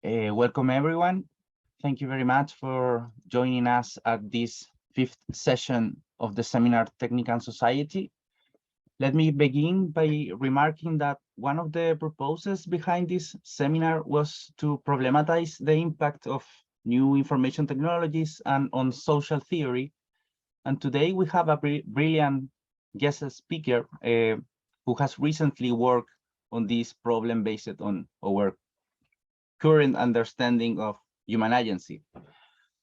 Welcome everyone. Thank you very much for joining us at this 5th session of the seminar Technical Society. Let me begin by remarking that one of the purposes behind this seminar was to problematize the impact of new information technologies and on social theory. And today we have a brilliant guest speaker who has recently worked on this problem based on our current understanding of human agency.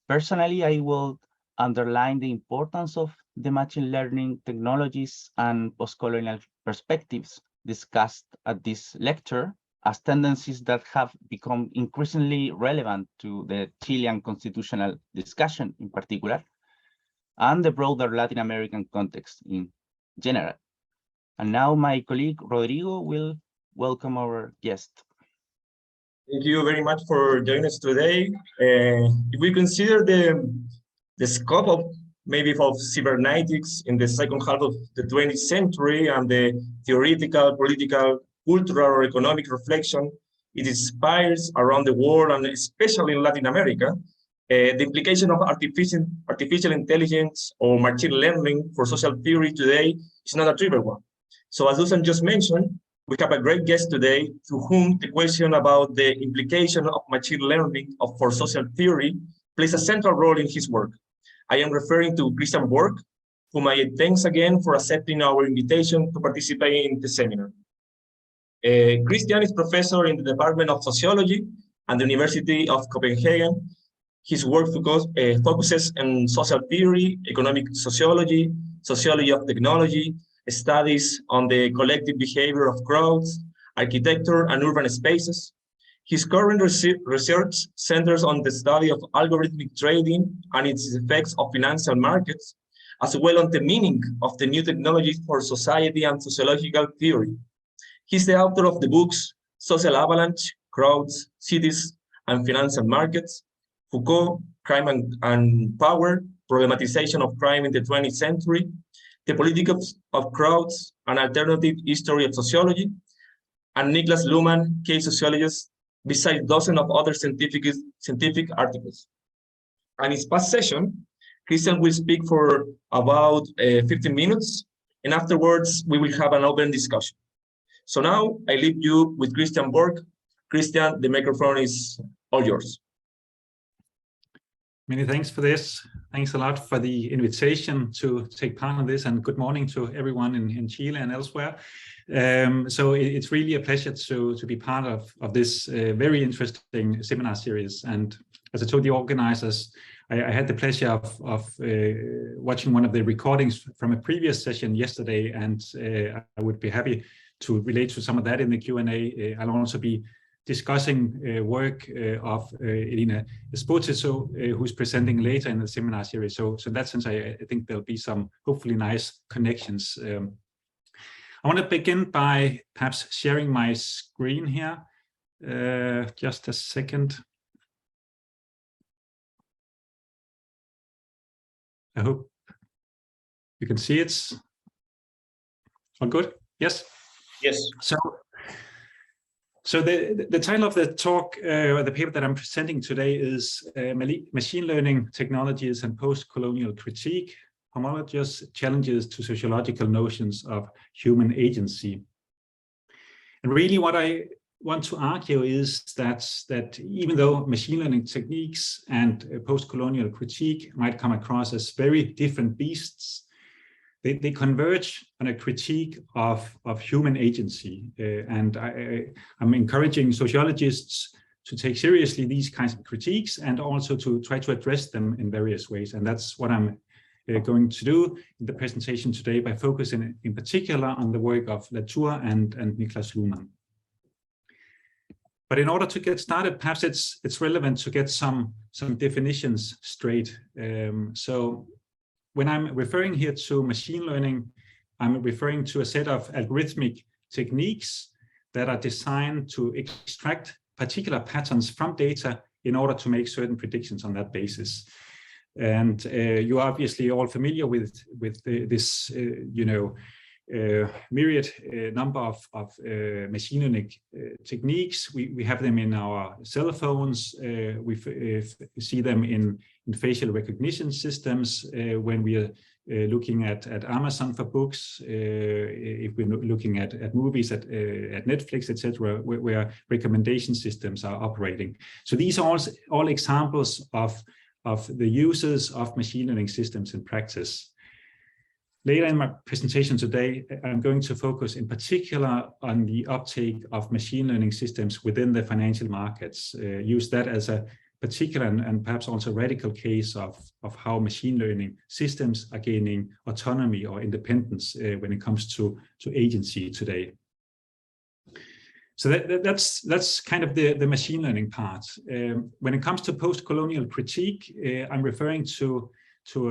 Personally, I will underline the importance of the machine learning technologies and postcolonial perspectives discussed at this lecture as tendencies that have become increasingly relevant to the Chilean constitutional discussion in particular, and the broader Latin American context in general. And now my colleague Rodrigo will welcome our guest. Thank you very much for joining us today. If we consider the scope of cybernetics in the second half of the 20th century and the theoretical, political, cultural, or economic reflection it inspires around the world, and especially in Latin America, the implication of artificial intelligence or machine learning for social theory today is not a trivial one. So as Susan just mentioned, we have a great guest today to whom the question about the implication of machine learning for social theory plays a central role in his work. I am referring to Christian Borch, whom I thanks again for accepting our invitation to participate in the seminar. Christian is professor in the Department of Sociology at the University of Copenhagen. His work focuses on social theory, economic sociology, sociology of technology, studies on the collective behavior of crowds, architecture, and urban spaces. His current research centers on the study of algorithmic trading and its effects on financial markets, as well as the meaning of the new technologies for society and sociological theory. He's the author of the books Social Avalanche, Crowds, Cities, and Financial Markets, Foucault, Crime and Power, Problematization of Crime in the 20th Century, The Politics of Crowds, An Alternative History of Sociology, and Niklas Luhmann, case sociologist, besides dozens of other scientific articles. And in his past session, Christian will speak for about 15 minutes, and afterwards we will have an open discussion. So now I leave you with Christian Borch. Christian, the microphone is all yours. Many thanks for this. Thanks a lot for the invitation to take part in this, and good morning to everyone in Chile and elsewhere. So it's really a pleasure to be part of this very interesting seminar series. And as I told the organizers, I had the pleasure of watching one of the recordings from a previous session yesterday, and I would be happy to relate to some of that in the Q&A. I'll also be discussing work of Elina Esposito, who's presenting later in the seminar series. So in that sense, I think there'll be some hopefully nice connections. I want to begin by perhaps sharing my screen here. Just a second. I hope you can see it. All good? Yes? Yes. So the title of the talk, or the paper that I'm presenting today, is Machine Learning Technologies and Postcolonial Critique, Homologous Challenges to Sociological Notions of Human Agency. And really what I want to argue is that even though machine learning techniques and postcolonial critique might come across as very different beasts, they converge on a critique of human agency. And I'm encouraging sociologists to take seriously these kinds of critiques and also to try to address them in various ways. And that's what I'm going to do in the presentation today by focusing in particular on the work of Latour and Niklas Luhmann. But in order to get started, perhaps it's relevant to get some definitions straight. So when I'm referring here to machine learning, I'm referring to a set of algorithmic techniques that are designed to extract particular patterns from data in order to make certain predictions on that basis. And you're obviously all familiar with this, myriad number of machine learning techniques. We have them in our cell phones. We see them in facial recognition systems when we are looking at Amazon for books, if we're looking at movies at Netflix, etc., where recommendation systems are operating. So these are all examples of the uses of machine learning systems in practice. Later in my presentation today, I'm going to focus in particular on the uptake of machine learning systems within the financial markets, use that as a particular and perhaps also radical case of how machine learning systems are gaining autonomy or independence when it comes to agency today. So that's kind of the machine learning part. When it comes to post-colonial critique, I'm referring to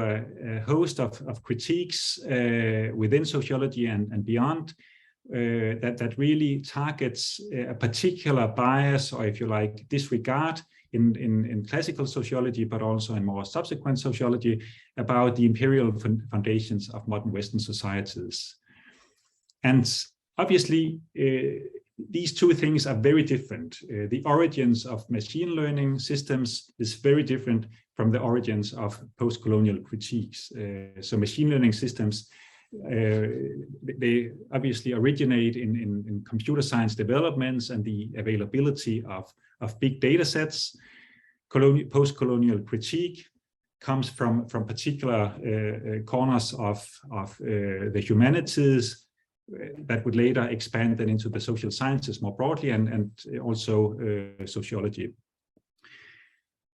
a host of critiques within sociology and beyond that really targets a particular bias, or if you like, disregard in classical sociology, but also in more subsequent sociology, about the imperial foundations of modern Western societies. And obviously, these two things are very different. The origins of machine learning systems is very different from the origins of post-colonial critiques. So machine learning systems, they obviously originate in computer science developments and the availability of big data sets. Post-colonial critique comes from particular corners of the humanities that would later expand then into the social sciences more broadly, and also sociology.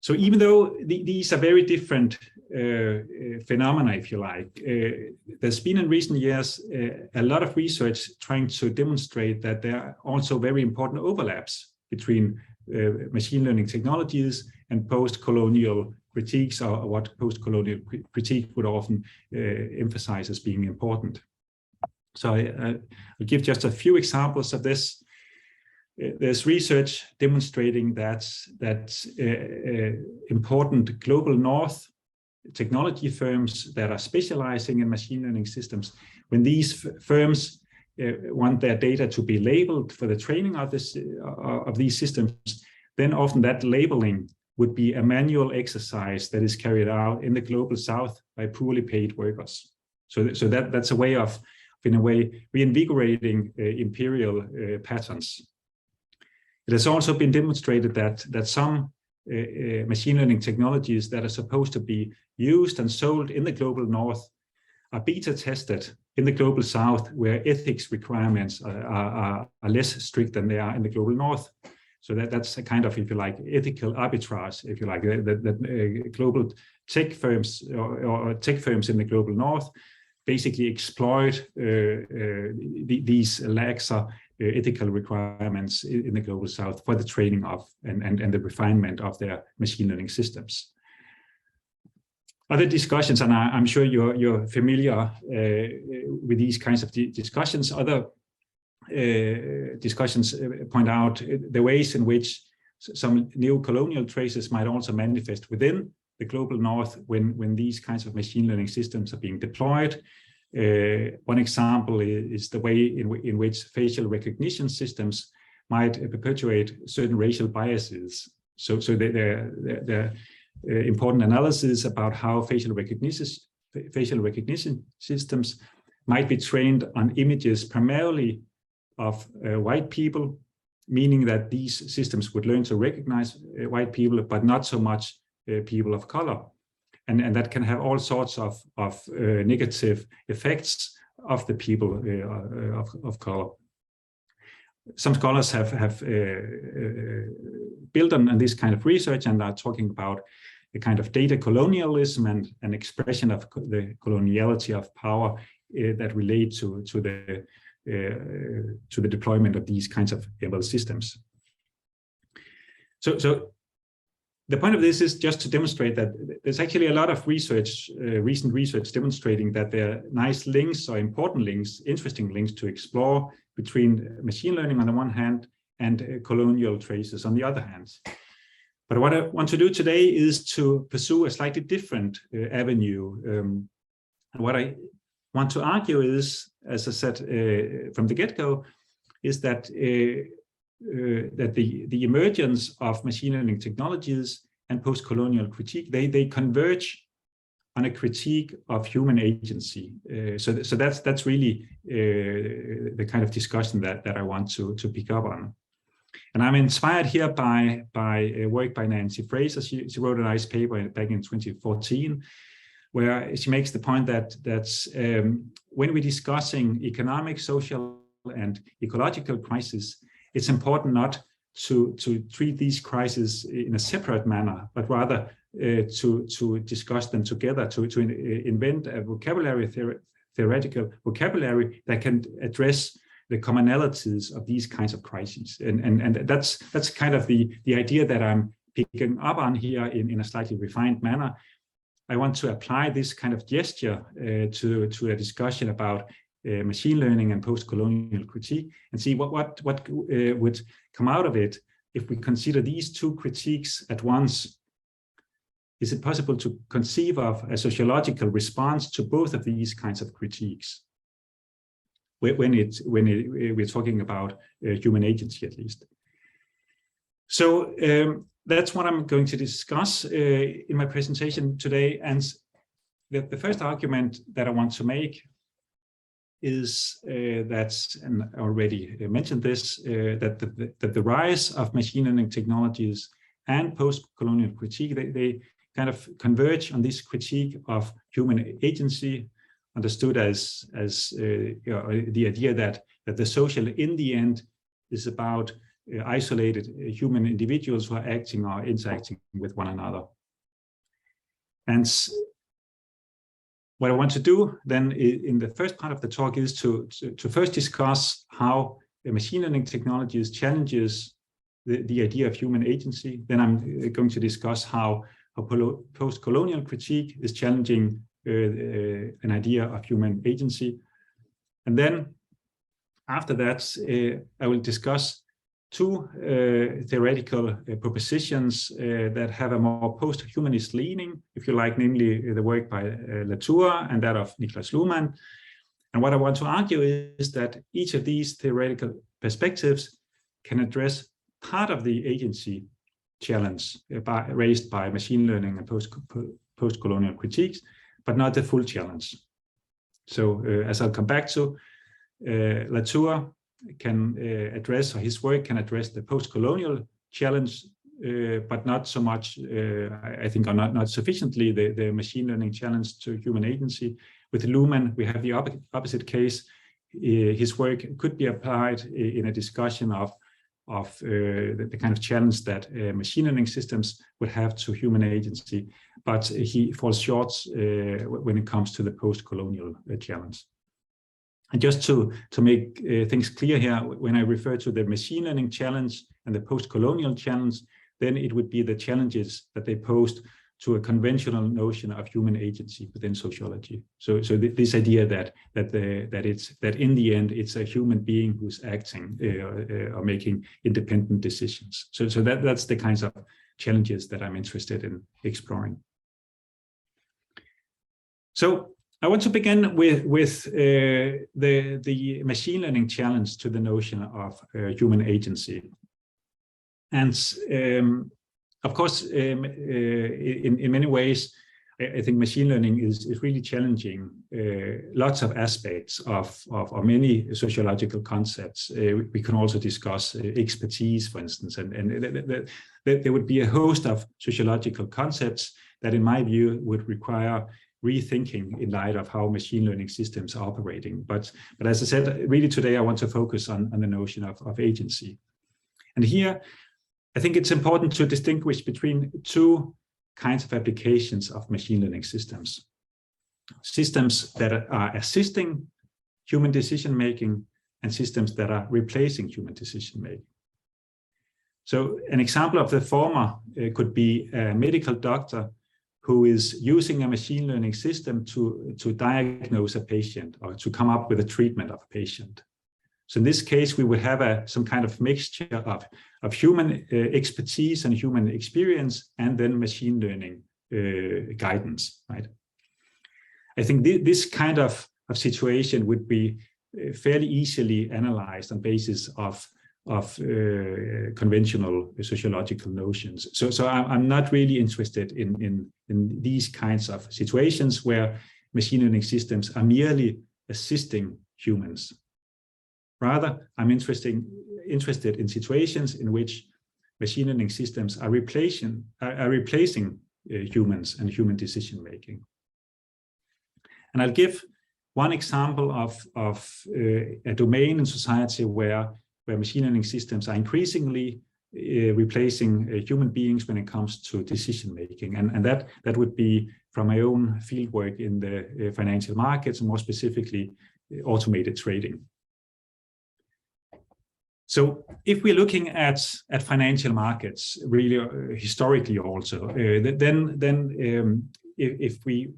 So even though these are very different phenomena, if you like, there's been in recent years a lot of research trying to demonstrate that there are also very important overlaps between machine learning technologies and post-colonial critiques, or what post-colonial critique would often emphasize as being important. So I'll give just a few examples of this. There's research demonstrating that important global north technology firms that are specializing in machine learning systems, when these firms want their data to be labeled for the training of these systems, then often that labeling would be a manual exercise that is carried out in the global south by poorly paid workers. So that's a way of, in a way, reinvigorating imperial patterns. It has also been demonstrated that some machine learning technologies that are supposed to be used and sold in the global north are beta tested in the global south, where ethics requirements are less strict than they are in the global north. So that's a kind of, if you like, ethical arbitrage, if you like, that global tech firms or tech firms in the global north basically exploit these laxer ethical requirements in the global south for the training of and the refinement of their machine learning systems. Other discussions, and I'm sure you're familiar with these kinds of discussions. Other discussions point out the ways in which some neo-colonial traces might also manifest within the global north when these kinds of machine learning systems are being deployed. One example is the way in which facial recognition systems might perpetuate certain racial biases. So the important analysis about how facial recognition systems might be trained on images primarily of white people, meaning that these systems would learn to recognize white people, but not so much people of color. And that can have all sorts of negative effects of the people of color. Some scholars have built on this kind of research and are talking about a kind of data colonialism and an expression of the coloniality of power that relate to the deployment of these kinds of ML systems. So the point of this is just to demonstrate that there's actually a lot of research, recent research demonstrating that there are nice links or important links, interesting links to explore between machine learning on the one hand and colonial traces on the other hand. But what I want to do today is to pursue a slightly different avenue. What I want to argue is, as I said from the get-go, is that the emergence of machine learning technologies and post-colonial critique, they converge on a critique of human agency. So that's really the kind of discussion that I want to pick up on. And I'm inspired here by work by Nancy Fraser. She wrote a nice paper back in 2014, where she makes the point that when we're discussing economic, social, and ecological crises, it's important not to treat these crises in a separate manner, but rather to discuss them together, to invent a vocabulary, theoretical vocabulary that can address the commonalities of these kinds of crises. And that's kind of the idea that I'm picking up on here in a slightly refined manner. I want to apply this kind of gesture to a discussion about machine learning and post-colonial critique, and see what would come out of it if we consider these two critiques at once. Is it possible to conceive of a sociological response to both of these kinds of critiques when we're talking about human agency, at least? So that's what I'm going to discuss in my presentation today. And the first argument that I want to make is that, and I already mentioned this, that the rise of machine learning technologies and post-colonial critique, they kind of converge on this critique of human agency, understood as the idea that the social in the end is about isolated human individuals who are acting or interacting with one another. And what I want to do then in the first part of the talk is to first discuss how machine learning technologies challenges the idea of human agency. Then I'm going to discuss how post-colonial critique is challenging an idea of human agency. And then after that, I will discuss two theoretical propositions that have a more post-humanist leaning, if you like, namely the work by Latour and that of Niklas Luhmann. And what I want to argue is that each of these theoretical perspectives can address part of the agency challenge raised by machine learning and post-colonial critiques, but not the full challenge. So as I'll come back to, Latour can address, or his work can address the post-colonial challenge, but not so much, I think, or not sufficiently the machine learning challenge to human agency. With Luhmann, we have the opposite case. His work could be applied in a discussion of the kind of challenge that machine learning systems would have to human agency, but he falls short when it comes to the post-colonial challenge. And just to make things clear here, when I refer to the machine learning challenge and the post-colonial challenge, then it would be the challenges that they posed to a conventional notion of human agency within sociology. So this idea that in the end it's a human being who's acting or making independent decisions. So that's the kinds of challenges that I'm interested in exploring. So I want to begin with the machine learning challenge to the notion of human agency. And of course, in many ways, I think machine learning is really challenging lots of aspects of many sociological concepts. We can also discuss expertise, for instance, and there would be a host of sociological concepts that, in my view, would require rethinking in light of how machine learning systems are operating. But as I said, really today I want to focus on the notion of agency. And here, I think it's important to distinguish between two kinds of applications of machine learning systems. Systems that are assisting human decision-making and systems that are replacing human decision-making. So an example of the former could be a medical doctor who is using a machine learning system to diagnose a patient or to come up with a treatment of a patient. So in this case, we would have some kind of mixture of human expertise and human experience, and then machine learning guidance, right? I think this kind of situation would be fairly easily analyzed on basis of conventional sociological notions. So I'm not really interested in these kinds of situations where machine learning systems are merely assisting humans. Rather, I'm interested in situations in which machine learning systems are replacing humans and human decision making. And I'll give one example of a domain in society where machine learning systems are increasingly replacing human beings when it comes to decision making, and that would be from my own fieldwork in the financial markets, and more specifically automated trading. So if we're looking at financial markets, really historically also, then if we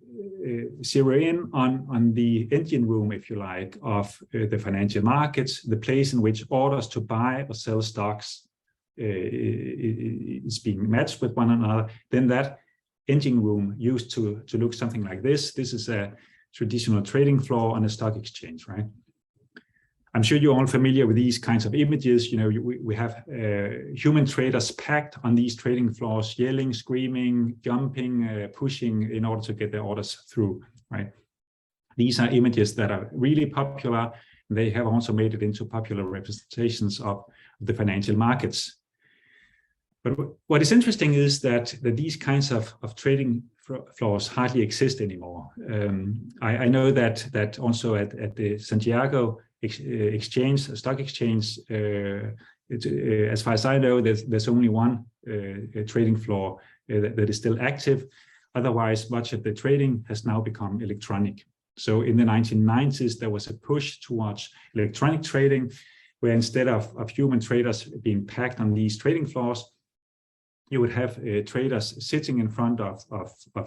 zero in on the engine room, if you like, of the financial markets, the place in which orders to buy or sell stocks is being matched with one another, then that engine room used to look something like this. This is a traditional trading floor on a stock exchange, right? I'm sure you're all familiar with these kinds of images. You know, we have human traders packed on these trading floors, yelling, screaming, jumping, pushing in order to get their orders through, right? These are images that are really popular. They have also made it into popular representations of the financial markets. But what is interesting is that these kinds of trading floors hardly exist anymore. I know that also at the Santiago stock exchange, as far as I know, there's only one trading floor that is still active. Otherwise, much of the trading has now become electronic. So in the 1990s, there was a push towards electronic trading, where instead of human traders being packed on these trading floors, you would have traders sitting in front of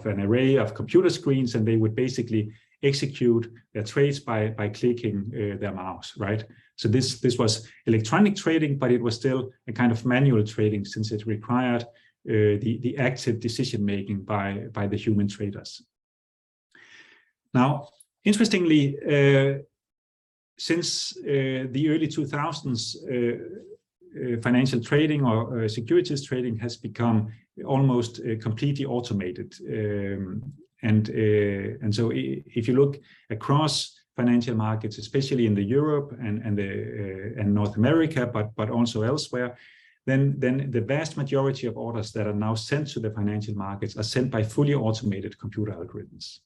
an array of computer screens, and they would basically execute their trades by clicking their mouse, right? So this was electronic trading, but it was still a kind of manual trading, since it required the active decision making by the human traders. Now, interestingly, since the early 2000s, financial trading or securities trading has become almost completely automated. And so if you look across financial markets, especially in the Europe and North America, but also elsewhere, then the vast majority of orders that are now sent to the financial markets are sent by fully automated computer algorithms.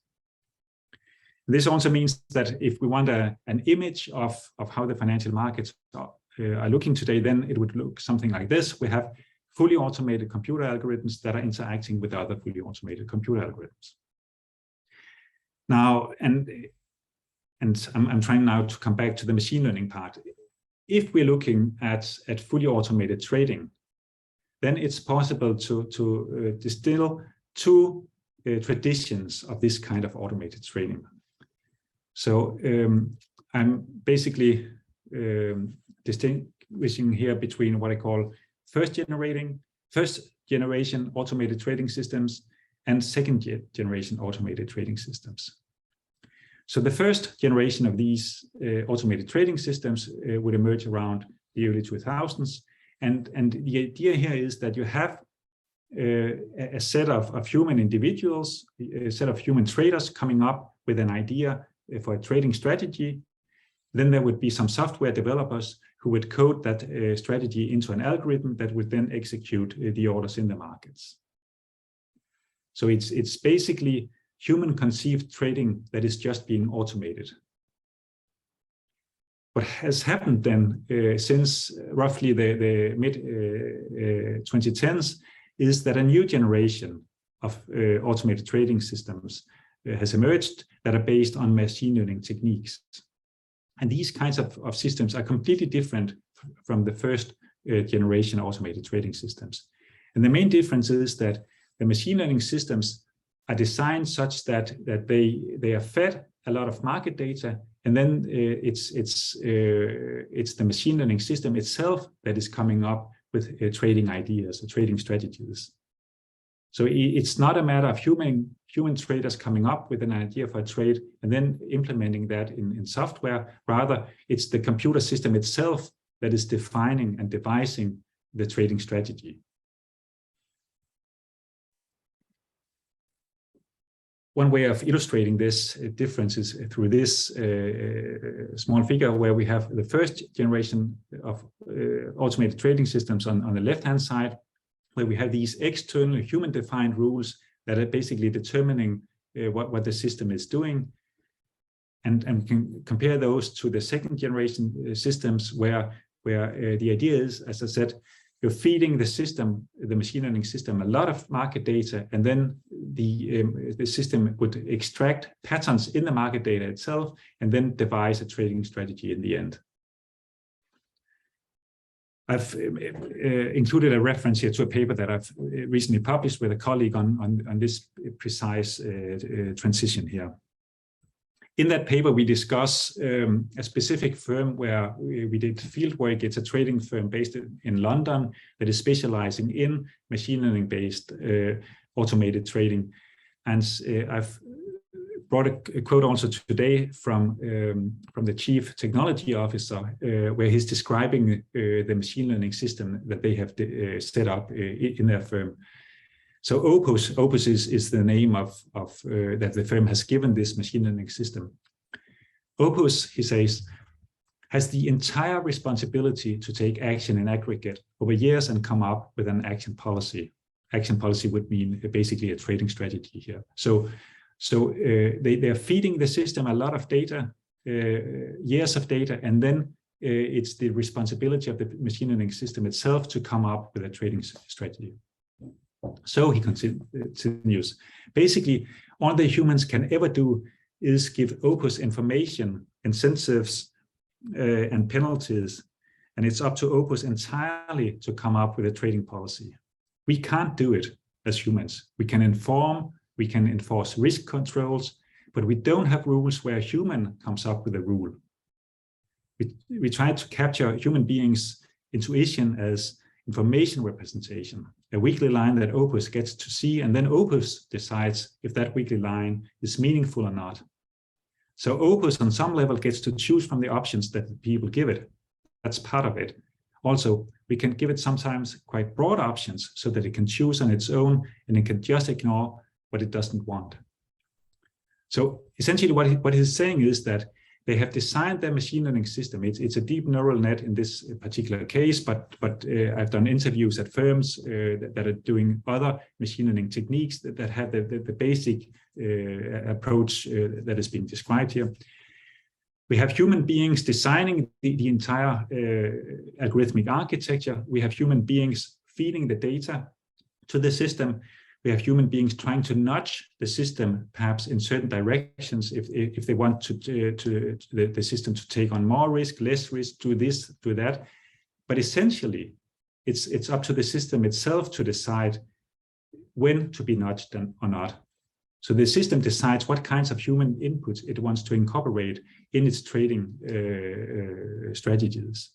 This also means that if we want an image of how the financial markets are looking today, then it would look something like this. We have fully automated computer algorithms that are interacting with other fully automated computer algorithms. Now, and I'm trying now to come back to the machine learning part. If we're looking at fully automated trading, then it's possible to distill two traditions of this kind of automated trading. So I'm basically distinguishing here between what I call first generation automated trading systems and second generation automated trading systems. So the first generation of these automated trading systems would emerge around the early 2000s. And the idea here is that you have a set of human individuals, a set of human traders coming up with an idea for a trading strategy. Then there would be some software developers who would code that strategy into an algorithm that would then execute the orders in the markets. So it's basically human conceived trading that is just being automated. What has happened then since roughly the mid 2010s is that a new generation of automated trading systems has emerged that are based on machine learning techniques. And these kinds of systems are completely different from the first generation automated trading systems. And the main difference is that the machine learning systems are designed such that they are fed a lot of market data, and then it's the machine learning system itself that is coming up with trading ideas or trading strategies. So it's not a matter of human traders coming up with an idea for a trade and then implementing that in software. Rather, it's the computer system itself that is defining and devising the trading strategy. One way of illustrating this difference is through this small figure where we have the first generation of automated trading systems on the left-hand side, where we have these external human-defined rules that are basically determining what the system is doing. And we can compare those to the second generation systems where the idea is, as I said, you're feeding the system, the machine learning system, a lot of market data, and then the system would extract patterns in the market data itself and then devise a trading strategy in the end. I've included a reference here to a paper that I've recently published with a colleague on this precise transition here. In that paper, we discuss a specific firm where we did field work. It's a trading firm based in London that is specializing in machine learning-based automated trading. And I've brought a quote also today from the chief technology officer, where he's describing the machine learning system that they have set up in their firm. So Opus is the name of that the firm has given this machine learning system. Opus, he says, has the entire responsibility to take action in aggregate over years and come up with an action policy. Action policy would mean basically a trading strategy here. So they're feeding the system a lot of data, years of data, and then it's the responsibility of the machine learning system itself to come up with a trading strategy. So he continues, basically, all the humans can ever do is give Opus information, incentives, and penalties, and it's up to Opus entirely to come up with a trading policy. We can't do it as humans. We can inform, we can enforce risk controls, but we don't have rules where a human comes up with a rule. We try to capture human beings' intuition as information representation, a weekly line that Opus gets to see, and then Opus decides if that weekly line is meaningful or not. So Opus on some level gets to choose from the options that the people give it. That's part of it. Also, we can give it sometimes quite broad options so that it can choose on its own and it can just ignore what it doesn't want. So essentially what he's saying is that they have designed their machine learning system. It's a deep neural net in this particular case, but I've done interviews at firms that are doing other machine learning techniques that have the basic approach that is being described here. We have human beings designing the entire algorithmic architecture. We have human beings feeding the data to the system. We have human beings trying to nudge the system, perhaps in certain directions, if they want the system to take on more risk, less risk, do this, do that. But essentially, it's up to the system itself to decide when to be nudged or not. So the system decides what kinds of human inputs it wants to incorporate in its trading strategies.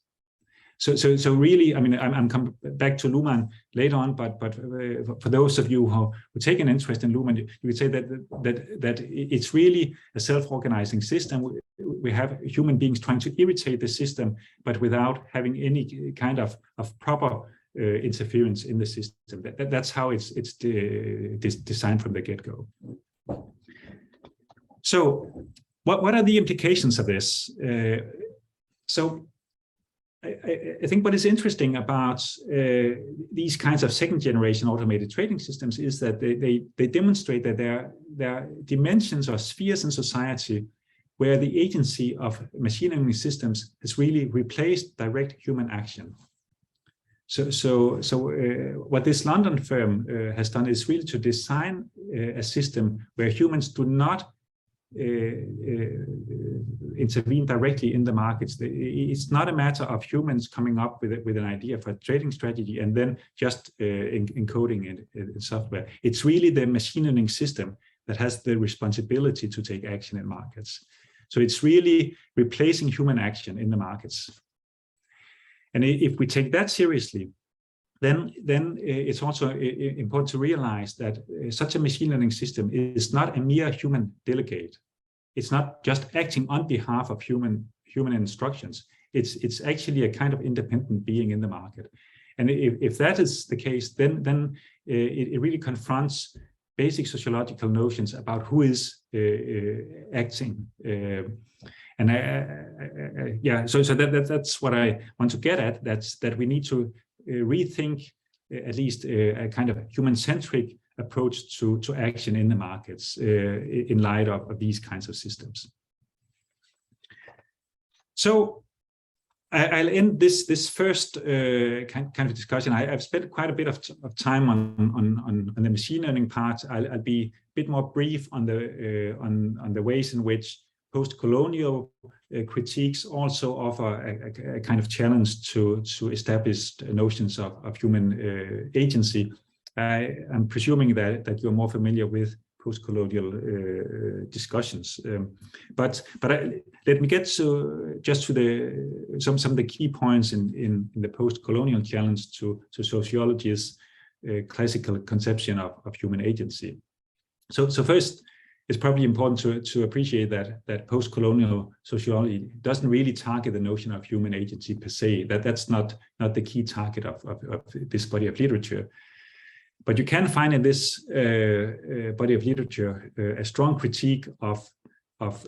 So really, I mean, I'm coming back to Luhmann later on, but for those of you who take an interest in Luhmann, you would say that it's really a self-organizing system. We have human beings trying to irritate the system, but without having any kind of proper interference in the system. That's how it's designed from the get-go. So what are the implications of this? I think what is interesting about these kinds of second-generation automated trading systems is that they demonstrate that there are dimensions or spheres in society where the agency of machine learning systems has really replaced direct human action. So what this London firm has done is really to design a system where humans do not intervene directly in the markets. It's not a matter of humans coming up with an idea for a trading strategy and then just encoding it in software. It's really the machine learning system that has the responsibility to take action in markets. So it's really replacing human action in the markets. And if we take that seriously, then it's also important to realize that such a machine learning system is not a mere human delegate. It's not just acting on behalf of human instructions. It's actually a kind of independent being in the market. And if that is the case, then it really confronts basic sociological notions about who is acting. So that's what I want to get at. That we need to rethink at least a kind of human-centric approach to action in the markets in light of these kinds of systems. So I'll end this first kind of discussion. I've spent quite a bit of time on the machine learning part. I'll be a bit more brief on the ways in which post-colonial critiques also offer a kind of challenge to established notions of human agency. I'm presuming that you're more familiar with post-colonial discussions, but let me get to some of the key points in the post-colonial challenge to sociology's classical conception of human agency. So first, it's probably important to appreciate that post-colonial sociology doesn't really target the notion of human agency per se. That's not the key target of this body of literature. But you can find in this body of literature a strong critique of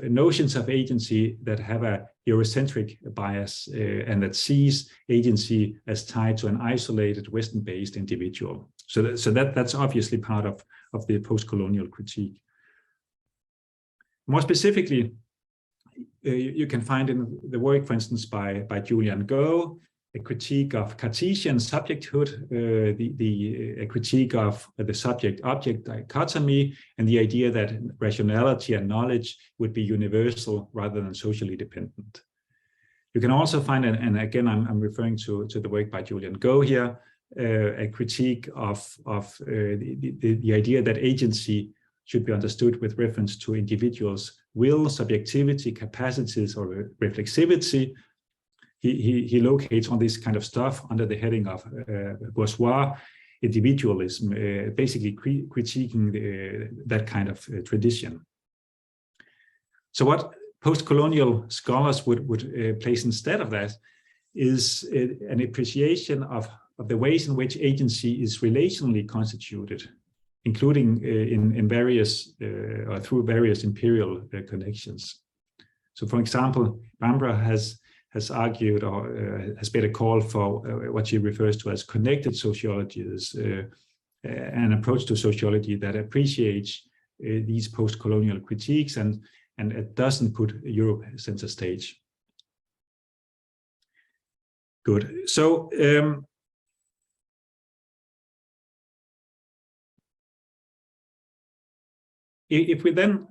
notions of agency that have a Eurocentric bias and that sees agency as tied to an isolated Western-based individual. So that's obviously part of the post-colonial critique. More specifically, you can find in the work, for instance, by Julian Go, a critique of Cartesian subjecthood, a critique of the subject-object dichotomy, and the idea that rationality and knowledge would be universal rather than socially dependent. You can also find, and again, I'm referring to the work by Julian Go here, a critique of the idea that agency should be understood with reference to individuals' will, subjectivity, capacities, or reflexivity. He locates on this kind of stuff under the heading of bourgeois individualism, basically critiquing that kind of tradition. So what post-colonial scholars would place instead of that is an appreciation of the ways in which agency is relationally constituted, including in various or through various imperial connections. So, for example, Bambra has argued or has made a call for what she refers to as connected sociology, an approach to sociology that appreciates these post-colonial critiques and it doesn't put Europe center stage. Good. So if we then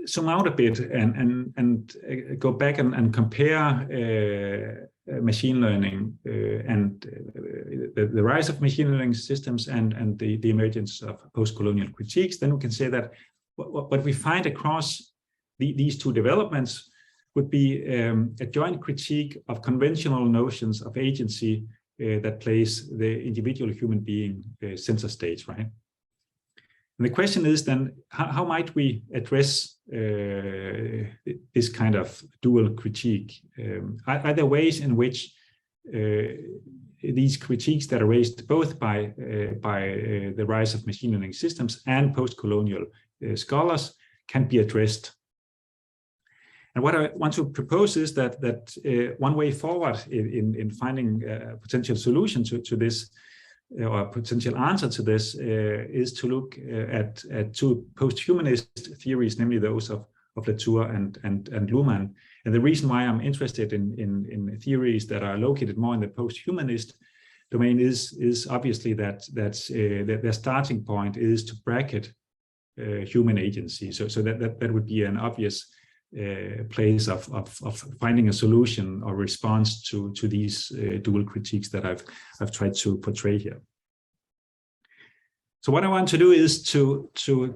zoom out a bit and go back and compare machine learning and the rise of machine learning systems and the emergence of post-colonial critiques, then we can say that what we find across these two developments would be a joint critique of conventional notions of agency that place the individual human being center stage, right? And the question is then, how might we address this kind of dual critique? Are there ways in which these critiques that are raised both by the rise of machine learning systems and post-colonial scholars can be addressed? And what I want to propose is that one way forward in finding a potential solution to this, or a potential answer to this, is to look at two post-humanist theories, namely those of Latour and Luhmann. And the reason why I'm interested in theories that are located more in the post-humanist domain is obviously that their starting point is to bracket human agency. So that would be an obvious place of finding a solution or response to these dual critiques that I've tried to portray here. So what I want to do is to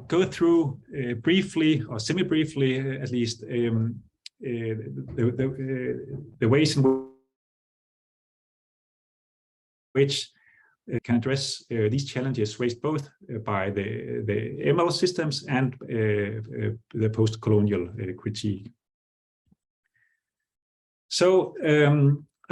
go through briefly or semi-briefly at least the ways in which can address these challenges raised both by the ML systems and the post-colonial critique. So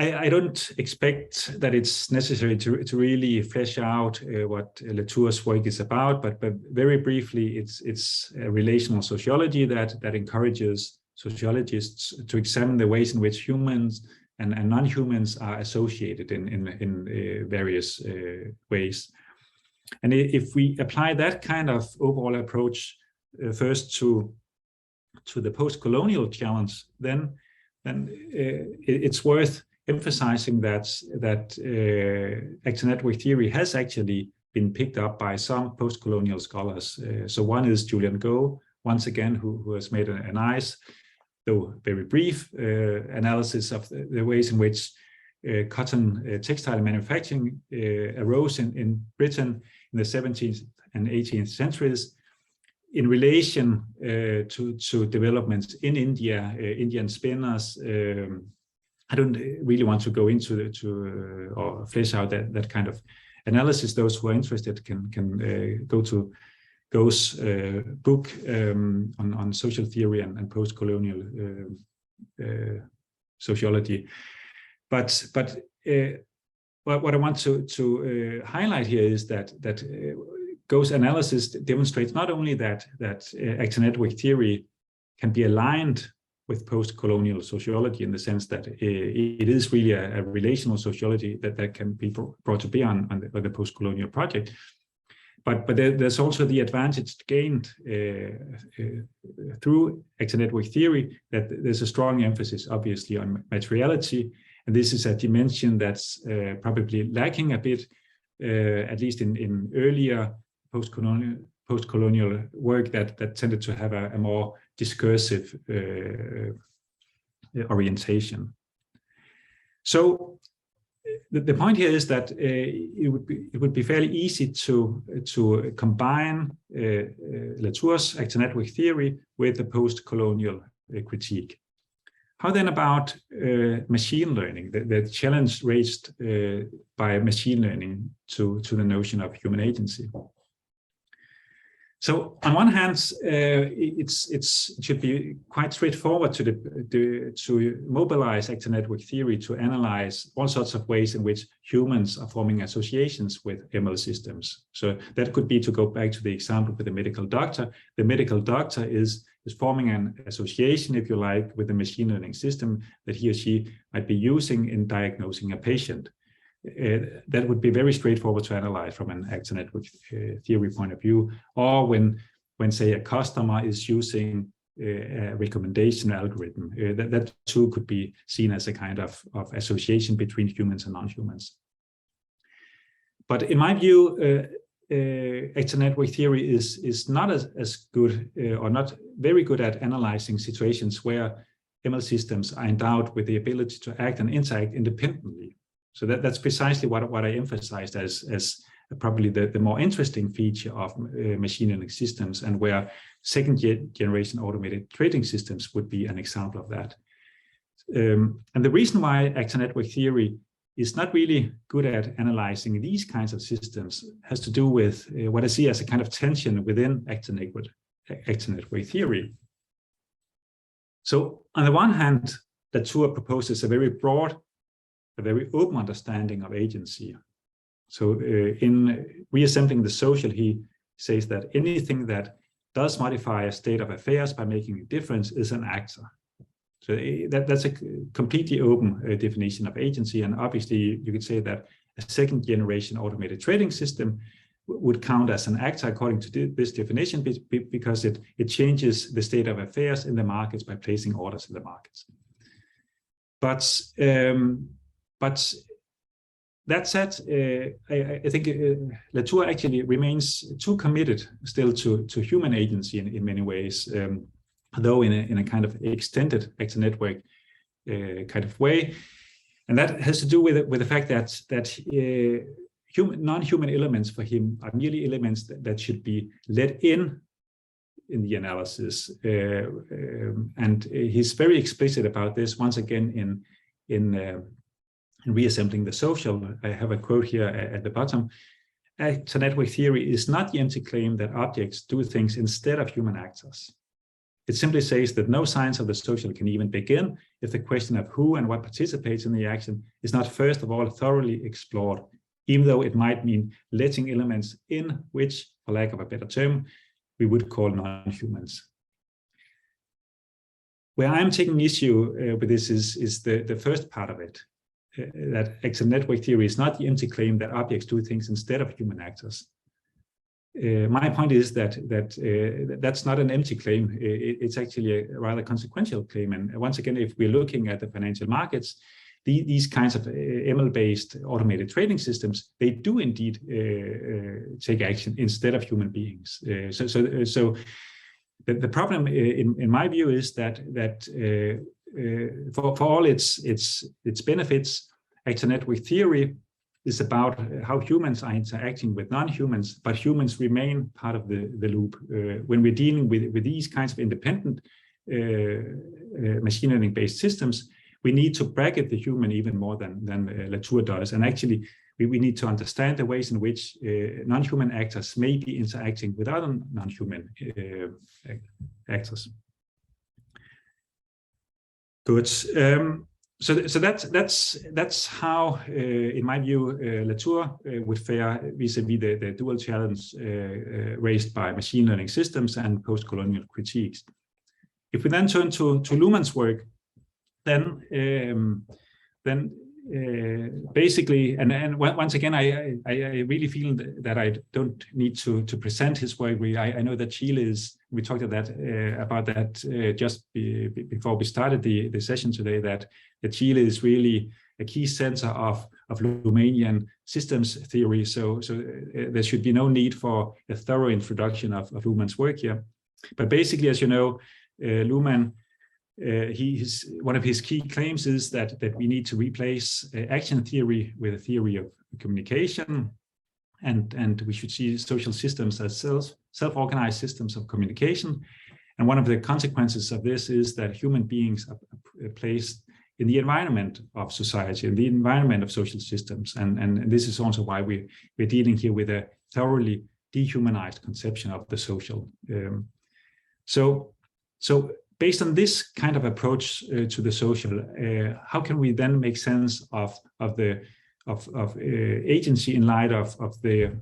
I don't expect that it's necessary to really flesh out what Latour's work is about, but very briefly, it's a relational sociology that encourages sociologists to examine the ways in which humans and non-humans are associated in various ways. And if we apply that kind of overall approach first to the post-colonial challenge, then it's worth emphasizing that actor network theory has actually been picked up by some post-colonial scholars. So one is Julian Go, once again, who has made a nice, though very brief, analysis of the ways in which cotton textile manufacturing arose in Britain in the 17th and 18th centuries in relation to developments in India, Indian spinners. I don't really want to go into or flesh out that kind of analysis. Those who are interested can go to Go's book on social theory and post-colonial sociology. But what I want to highlight here is that Go's analysis demonstrates not only that actor network theory can be aligned with post-colonial sociology in the sense that it is really a relational sociology that can be brought to bear on the post-colonial project. But there's also the advantage gained through actor network theory that there's a strong emphasis, obviously, on materiality. And this is a dimension that's probably lacking a bit, at least in earlier post-colonial work that tended to have a more discursive orientation. So the point here is that it would be fairly easy to combine Latour's actor network theory with the post-colonial critique. How then about machine learning, the challenge raised by machine learning to the notion of human agency? So on one hand, it should be quite straightforward to mobilize actor network theory to analyze all sorts of ways in which humans are forming associations with ML systems. So that could be, to go back to the example with the medical doctor. The medical doctor is forming an association, if you like, with the machine learning system that he or she might be using in diagnosing a patient. That would be very straightforward to analyze from an actor network theory point of view, or when say a customer is using a recommendation algorithm, that too could be seen as a kind of association between humans and non-humans. But in my view, actor network theory is not as good or not very good at analyzing situations where ML systems are endowed with the ability to act and interact independently. So that's precisely what I emphasized as probably the more interesting feature of machine learning systems, and where second generation automated trading systems would be an example of that. And the reason why actor network theory is not really good at analyzing these kinds of systems has to do with what I see as a kind of tension within actor network theory. So on the one hand, Latour proposes a very broad, a very open understanding of agency. So in reassembling the social, he says that anything that does modify a state of affairs by making a difference is an actor. So that's a completely open definition of agency. And obviously, you could say that a second generation automated trading system would count as an actor according to this definition, because it changes the state of affairs in the markets by placing orders in the markets. But that said, I think Latour actually remains too committed still to human agency in many ways, though in a kind of extended actor network kind of way. And that has to do with the fact that non-human elements for him are merely elements that should be let in the analysis. And he's very explicit about this, once again, in and reassembling the social. I have a quote here at the bottom. Actor network theory is not the empty claim that objects do things instead of human actors. It simply says that no science of the social can even begin if the question of who and what participates in the action is not first of all thoroughly explored, even though it might mean letting elements in which, for lack of a better term, we would call non-humans. Where I'm taking issue with this is the first part of it, that actor network theory is not the empty claim that objects do things instead of human actors. My point is that that's not an empty claim. It's actually a rather consequential claim. And once again, if we're looking at the financial markets, these kinds of ML-based automated trading systems, they do indeed take action instead of human beings. So the problem, in my view, is that for all its benefits, actor network theory is about how humans are interacting with non-humans, but humans remain part of the loop. When we're dealing with these kinds of independent machine learning-based systems, we need to bracket the human even more than Latour does. And actually, we need to understand the ways in which non-human actors may be interacting with other non-human actors. Good. So that's how, in my view, Latour would fare vis-a-vis the dual challenge raised by machine learning systems and post-colonial critiques. If we then turn to Luhmann's work, then basically, and once again, I really feel that I don't need to present his work. I know that Chile is. We talked about that just before we started the session today. That Chile is really a key center of Luhmannian systems theory. So there should be no need for a thorough introduction of Luhmann's work here. But basically, as you know, Luhmann. One of his key claims is that we need to replace action theory with a theory of communication, and we should see social systems as self-organized systems of communication. And one of the consequences of this is that human beings are placed in the environment of society, in the environment of social systems, and this is also why we're dealing here with a thoroughly dehumanized conception of the social. So based on this kind of approach to the social, how can we then make sense of agency in light of the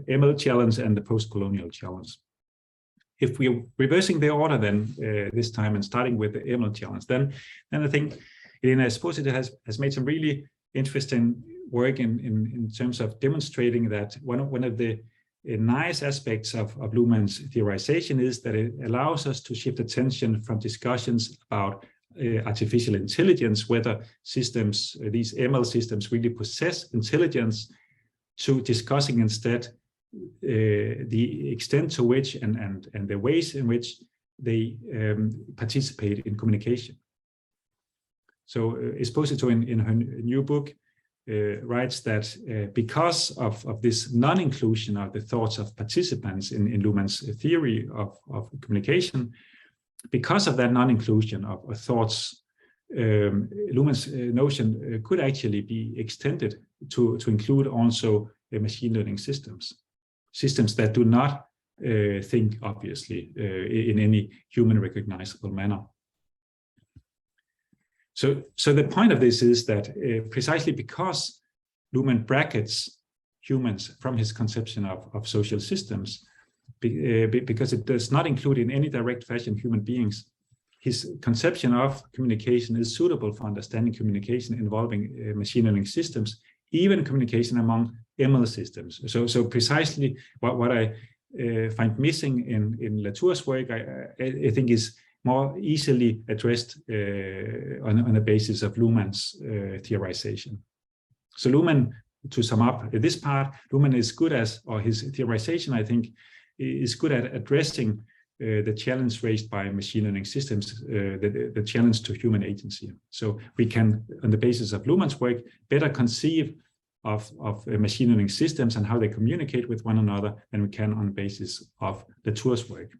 ML challenge and the post-colonial challenge? If we're reversing the order then this time and starting with the ML challenge, then I think Elena Esposito has made some really interesting work in terms of demonstrating that one of the nice aspects of Luhmann's theorization is that it allows us to shift attention from discussions about artificial intelligence, whether systems, these ML systems really possess intelligence, to discussing instead the extent to which and the ways in which they participate in communication. So Esposito in her new book writes that because of this non-inclusion of the thoughts of participants in Luhmann's theory of communication, because of that non-inclusion of thoughts, Luhmann's notion could actually be extended to include also machine learning systems that do not think obviously in any human recognizable manner. So the point of this is that precisely because Luhmann brackets humans from his conception of social systems, because it does not include in any direct fashion human beings, his conception of communication is suitable for understanding communication involving machine learning systems, even communication among ML systems. So precisely what I find missing in Latour's work, I think is more easily addressed on the basis of Luhmann's theorization. So Luhmann, to sum up this part, Luhmann is good or his theorization, I think, is good at addressing the challenge raised by machine learning systems, the challenge to human agency. So we can, on the basis of Luhmann's work, better conceive of machine learning systems and how they communicate with one another than we can on the basis of Latour's work.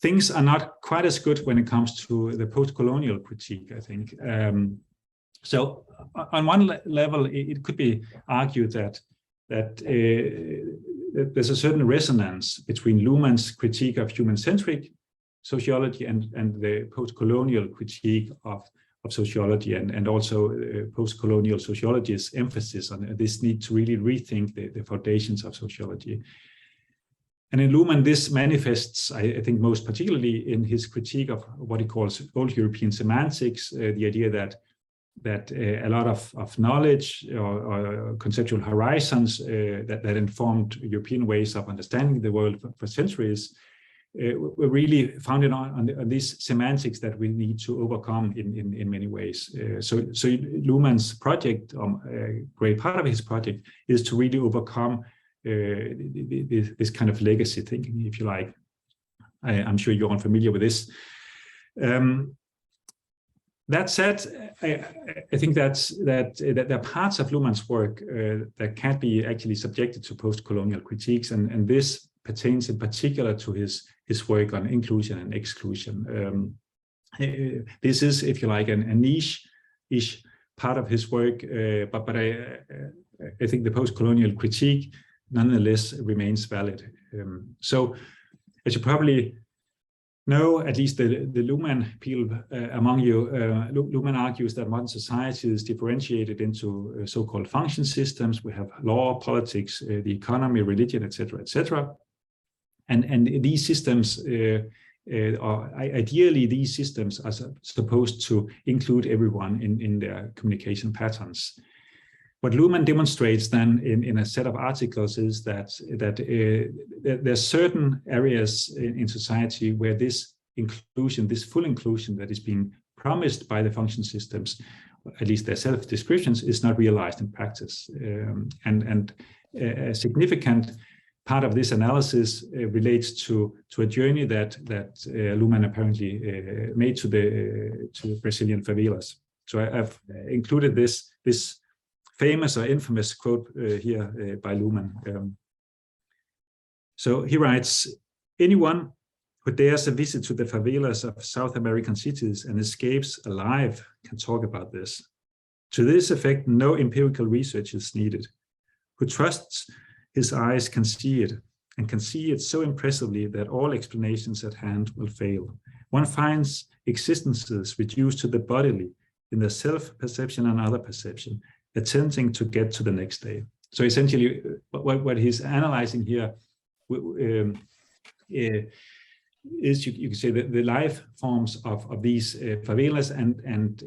things are not quite as good when it comes to the post-colonial critique, I think. So on one level, it could be argued that there's a certain resonance between Luhmann's critique of human-centric sociology and the post-colonial critique of sociology, and also post-colonial sociology's emphasis on this need to really rethink the foundations of sociology. And in Luhmann, this manifests, I think, most particularly in his critique of what he calls old European semantics, the idea that a lot of knowledge or conceptual horizons that informed European ways of understanding the world for centuries were really founded on these semantics that we need to overcome in many ways. So Luhmann's project, a great part of his project, is to really overcome this kind of legacy thinking, if you like. I'm sure you're unfamiliar with this. That said, I think that there are parts of Luhmann's work that can't be actually subjected to post-colonial critiques, and this pertains in particular to his work on inclusion and exclusion. This is, if you like, a niche-ish part of his work, but I think the post-colonial critique nonetheless remains valid. So as you probably know, at least the Luhmann people among you, Luhmann argues that modern society is differentiated into so-called function systems. We have law, politics, the economy, religion, etc., etc. And these systems, ideally, these systems are supposed to include everyone in their communication patterns. What Luhmann demonstrates then in a set of articles is that there are certain areas in society where this inclusion, this full inclusion that is being promised by the function systems, at least their self-descriptions, is not realized in practice. And a significant part of this analysis relates to a journey that Luhmann apparently made to Brazilian favelas. So I've included this famous or infamous quote here by Luhmann. So he writes, "Anyone who dares a visit to the favelas of South American cities and escapes alive can talk about this. To this effect, no empirical research is needed. Who trusts his eyes can see it, and can see it so impressively that all explanations at hand will fail. One finds existences reduced to the bodily in their self-perception and other perception, attempting to get to the next day." So essentially, what he's analyzing here is, you could say, the life forms of these favelas, and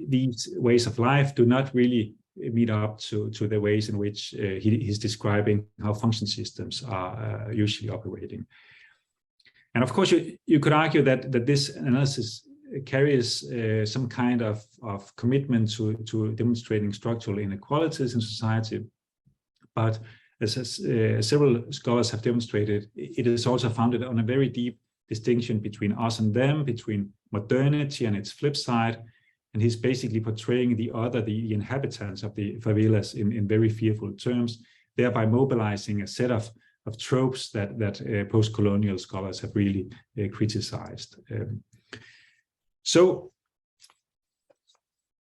these ways of life do not really meet up to the ways in which he's describing how function systems are usually operating. And of course, you could argue that this analysis carries some kind of commitment to demonstrating structural inequalities in society, but as several scholars have demonstrated, it is also founded on a very deep distinction between us and them, between modernity and its flip side, and he's basically portraying the other, the inhabitants of the favelas in very fearful terms, thereby mobilizing a set of tropes that post-colonial scholars have really criticized. So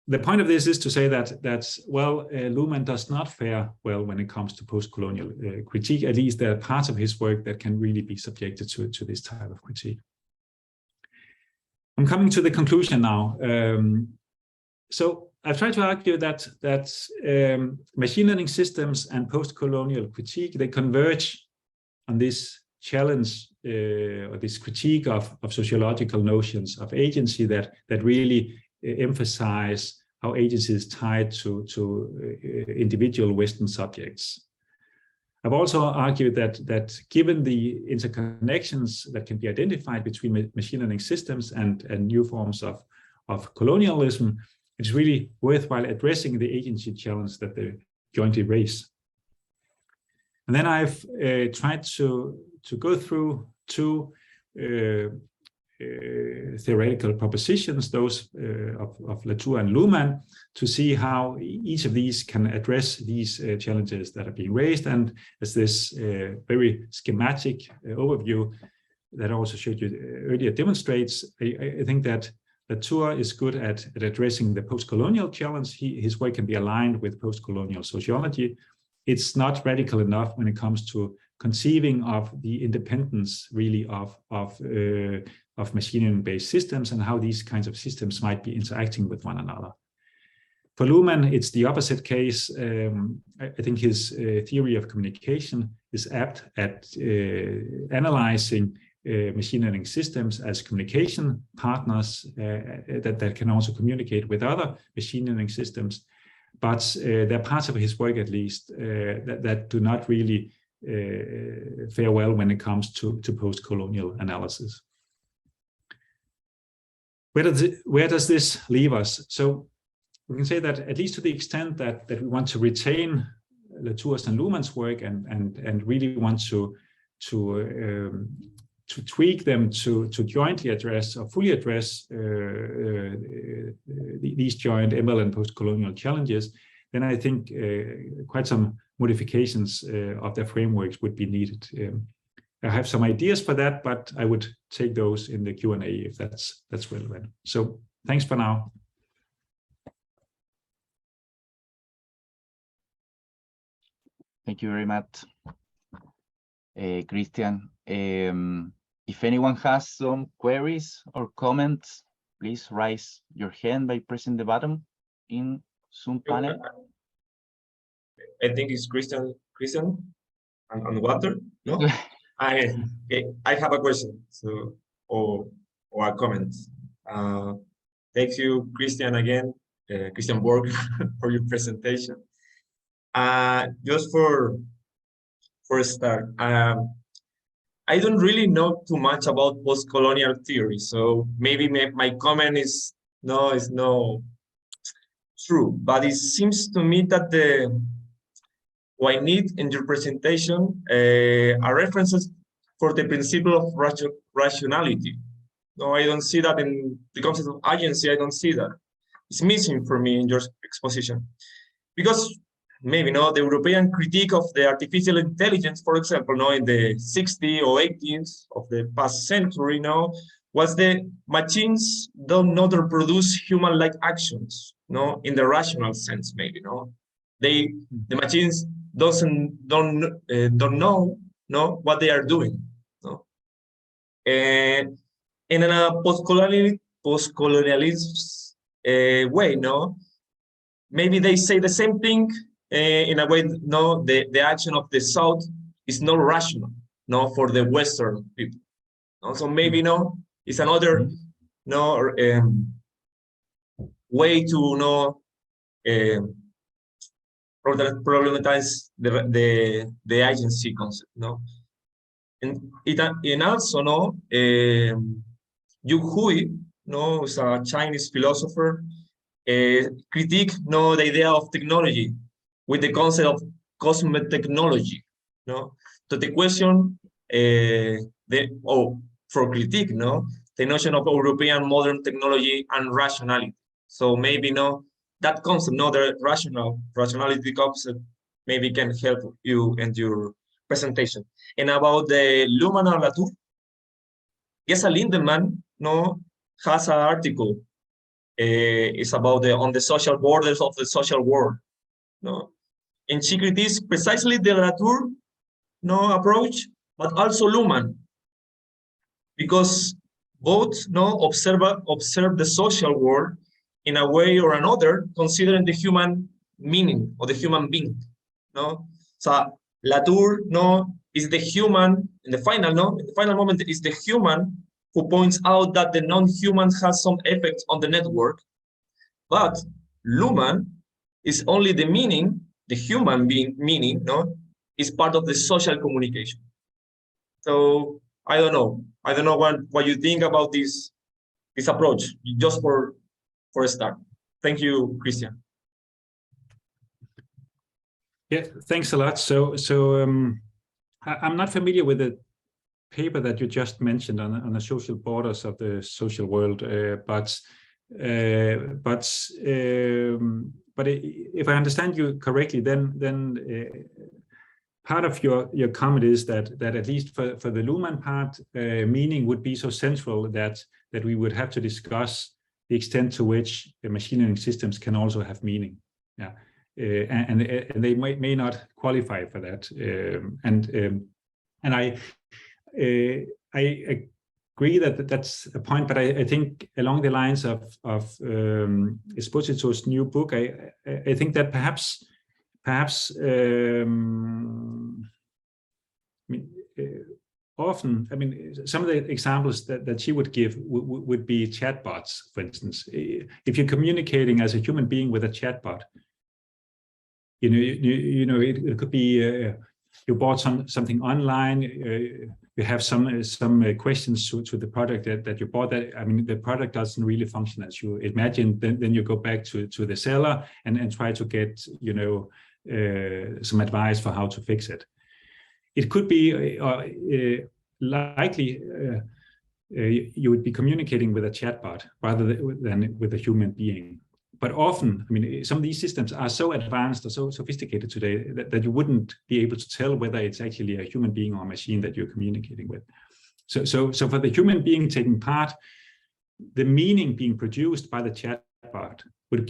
the point of this is to say that Luhmann does not fare well when it comes to post-colonial critique. At least there are parts of his work that can really be subjected to this type of critique. I'm coming to the conclusion now. So I've tried to argue that machine learning systems and post-colonial critique, they converge on this challenge or this critique of sociological notions of agency that really emphasize how agency is tied to individual Western subjects. I've also argued that given the interconnections that can be identified between machine learning systems and new forms of colonialism, it's really worthwhile addressing the agency challenge that they jointly raise. And then I've tried to go through two theoretical propositions, those of Latour and Luhmann, to see how each of these can address these challenges that are being raised. And as this very schematic overview, that I also showed you earlier demonstrates, I think that Latour is good at addressing the post-colonial challenge. His work can be aligned with post-colonial sociology. It's not radical enough when it comes to conceiving of the independence, really, of machine learning-based systems and how these kinds of systems might be interacting with one another. For Luhmann, it's the opposite case. I think his theory of communication is apt at analyzing machine learning systems as communication partners that can also communicate with other machine learning systems. But there are parts of his work, at least, that do not really fare well when it comes to post-colonial analysis. Where does this leave us? So we can say that, at least to the extent that we want to retain Latour's and Luhmann's work and really want to tweak them to jointly address or fully address these joint ML and post-colonial challenges, then I think quite some modifications of their frameworks would be needed. I have some ideas for that, but I would take those in the Q&A if that's relevant. So thanks for now. Thank you very much, Christian. If anyone has some queries or comments, please raise your hand by pressing the button in Zoom panel. I think it's Christian and Walter. No, I have a question, so or a comment. Thank you, Christian, again, Christian Borch, for your presentation. Just for a start, I don't really know too much about post-colonial theory, so maybe my comment is no true, but it seems to me that what I need in your presentation are references for the principle of rationality. No, I don't see that in the concept of agency. I don't see that. It's missing for me in your exposition, because maybe the European critique of the artificial intelligence, for example, in the 60s or 80s of the past century, was the machines don't not reproduce human-like actions, in the rational sense, maybe, the machines don't know what they are doing, and in a post-colonialist way, maybe they say the same thing. In a way, the action of the South is not rational, for the Western people. So maybe it's another way to problematize the agency concept, and also Yu Hui, is a Chinese philosopher, critique the idea of technology with the concept of cosmic technology, So the question, for critique, the notion of European modern technology and rationality. So maybe that concept, the rationality concept, maybe can help you in your presentation. And about the Luhmann and Latour, Gesa Lindemann, has an article. It's about on the social borders of the social world. And she critiques precisely the Latour approach, but also Luhmann, because both observe the social world in a way or another, considering the human meaning or the human being. So Latour is the human in the final moment, is the human who points out that the non-human has some effects on the network, but Luhmann is only the meaning. The human being meaning, is part of the social communication. So I don't know what you think about this approach, just for a start. Thank you, Christian. Yeah, thanks a lot. So I'm not familiar with the paper that you just mentioned on the social borders of the social world, but if I understand you correctly, then part of your comment is that at least for the Luhmann part, meaning would be so central that we would have to discuss the extent to which the machine learning systems can also have meaning. Yeah, and they may not qualify for that. And I agree that that's a point, but I think along the lines of Esposito's new book, I think that perhaps often, I mean, some of the examples that she would give would be chatbots, for instance. If you're communicating as a human being with a chatbot, you know, it could be you bought something online. You have some questions to the product that you bought. That, I mean, the product doesn't really function as you imagined. Then you go back to the seller and try to get, you know, some advice for how to fix it. It could be likely you would be communicating with a chatbot rather than with a human being. But often, I mean, some of these systems are so advanced or so sophisticated today that you wouldn't be able to tell whether it's actually a human being or a machine that you're communicating with. So for the human being taking part, the meaning being produced by the chatbot would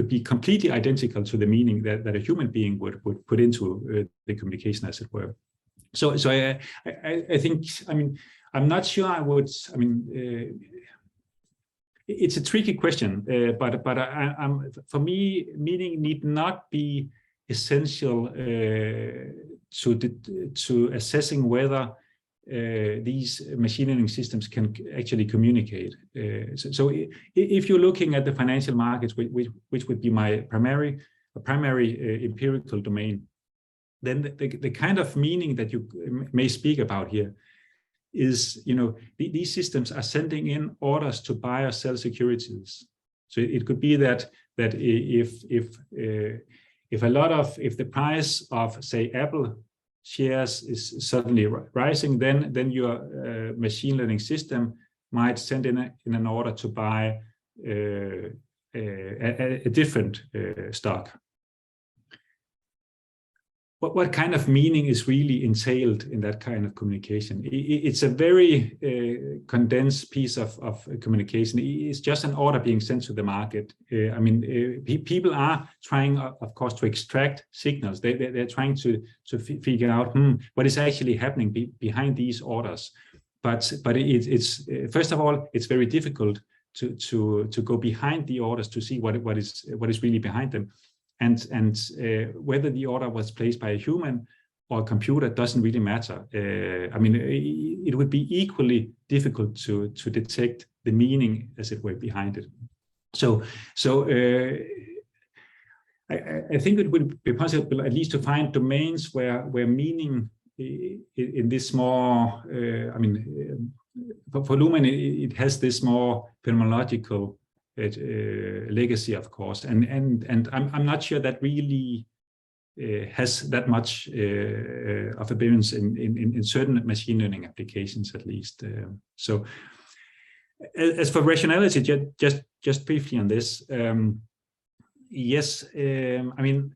be completely identical to the meaning that a human being would put into the communication, as it were. So I think, I mean, I'm not sure I would, I mean, it's a tricky question, but for me, meaning need not be essential to assessing whether these machine learning systems can actually communicate. So if you're looking at the financial markets, which would be my primary empirical domain, then the kind of meaning that you may speak about here is, you know, these systems are sending in orders to buy or sell securities. So it could be that if the price of, say, Apple shares is suddenly rising, then your machine learning system might send in an order to buy a different stock. What kind of meaning is really entailed in that kind of communication? It's a very condensed piece of communication. It's just an order being sent to the market. I mean, people are trying, of course, to extract signals. They're trying to figure out what is actually happening behind these orders. But it's first of all, it's very difficult to go behind the orders to see what is really behind them. And whether the order was placed by a human or a computer doesn't really matter. I mean, it would be equally difficult to detect the meaning, as it were, behind it. So I think it would be possible at least to find domains where meaning in this more, I mean, for Luhmann, it has this more phenomenological legacy, of course, and I'm not sure that really has that much of appearance in certain machine learning applications, at least. So, as for rationality, just briefly on this, yes, I mean,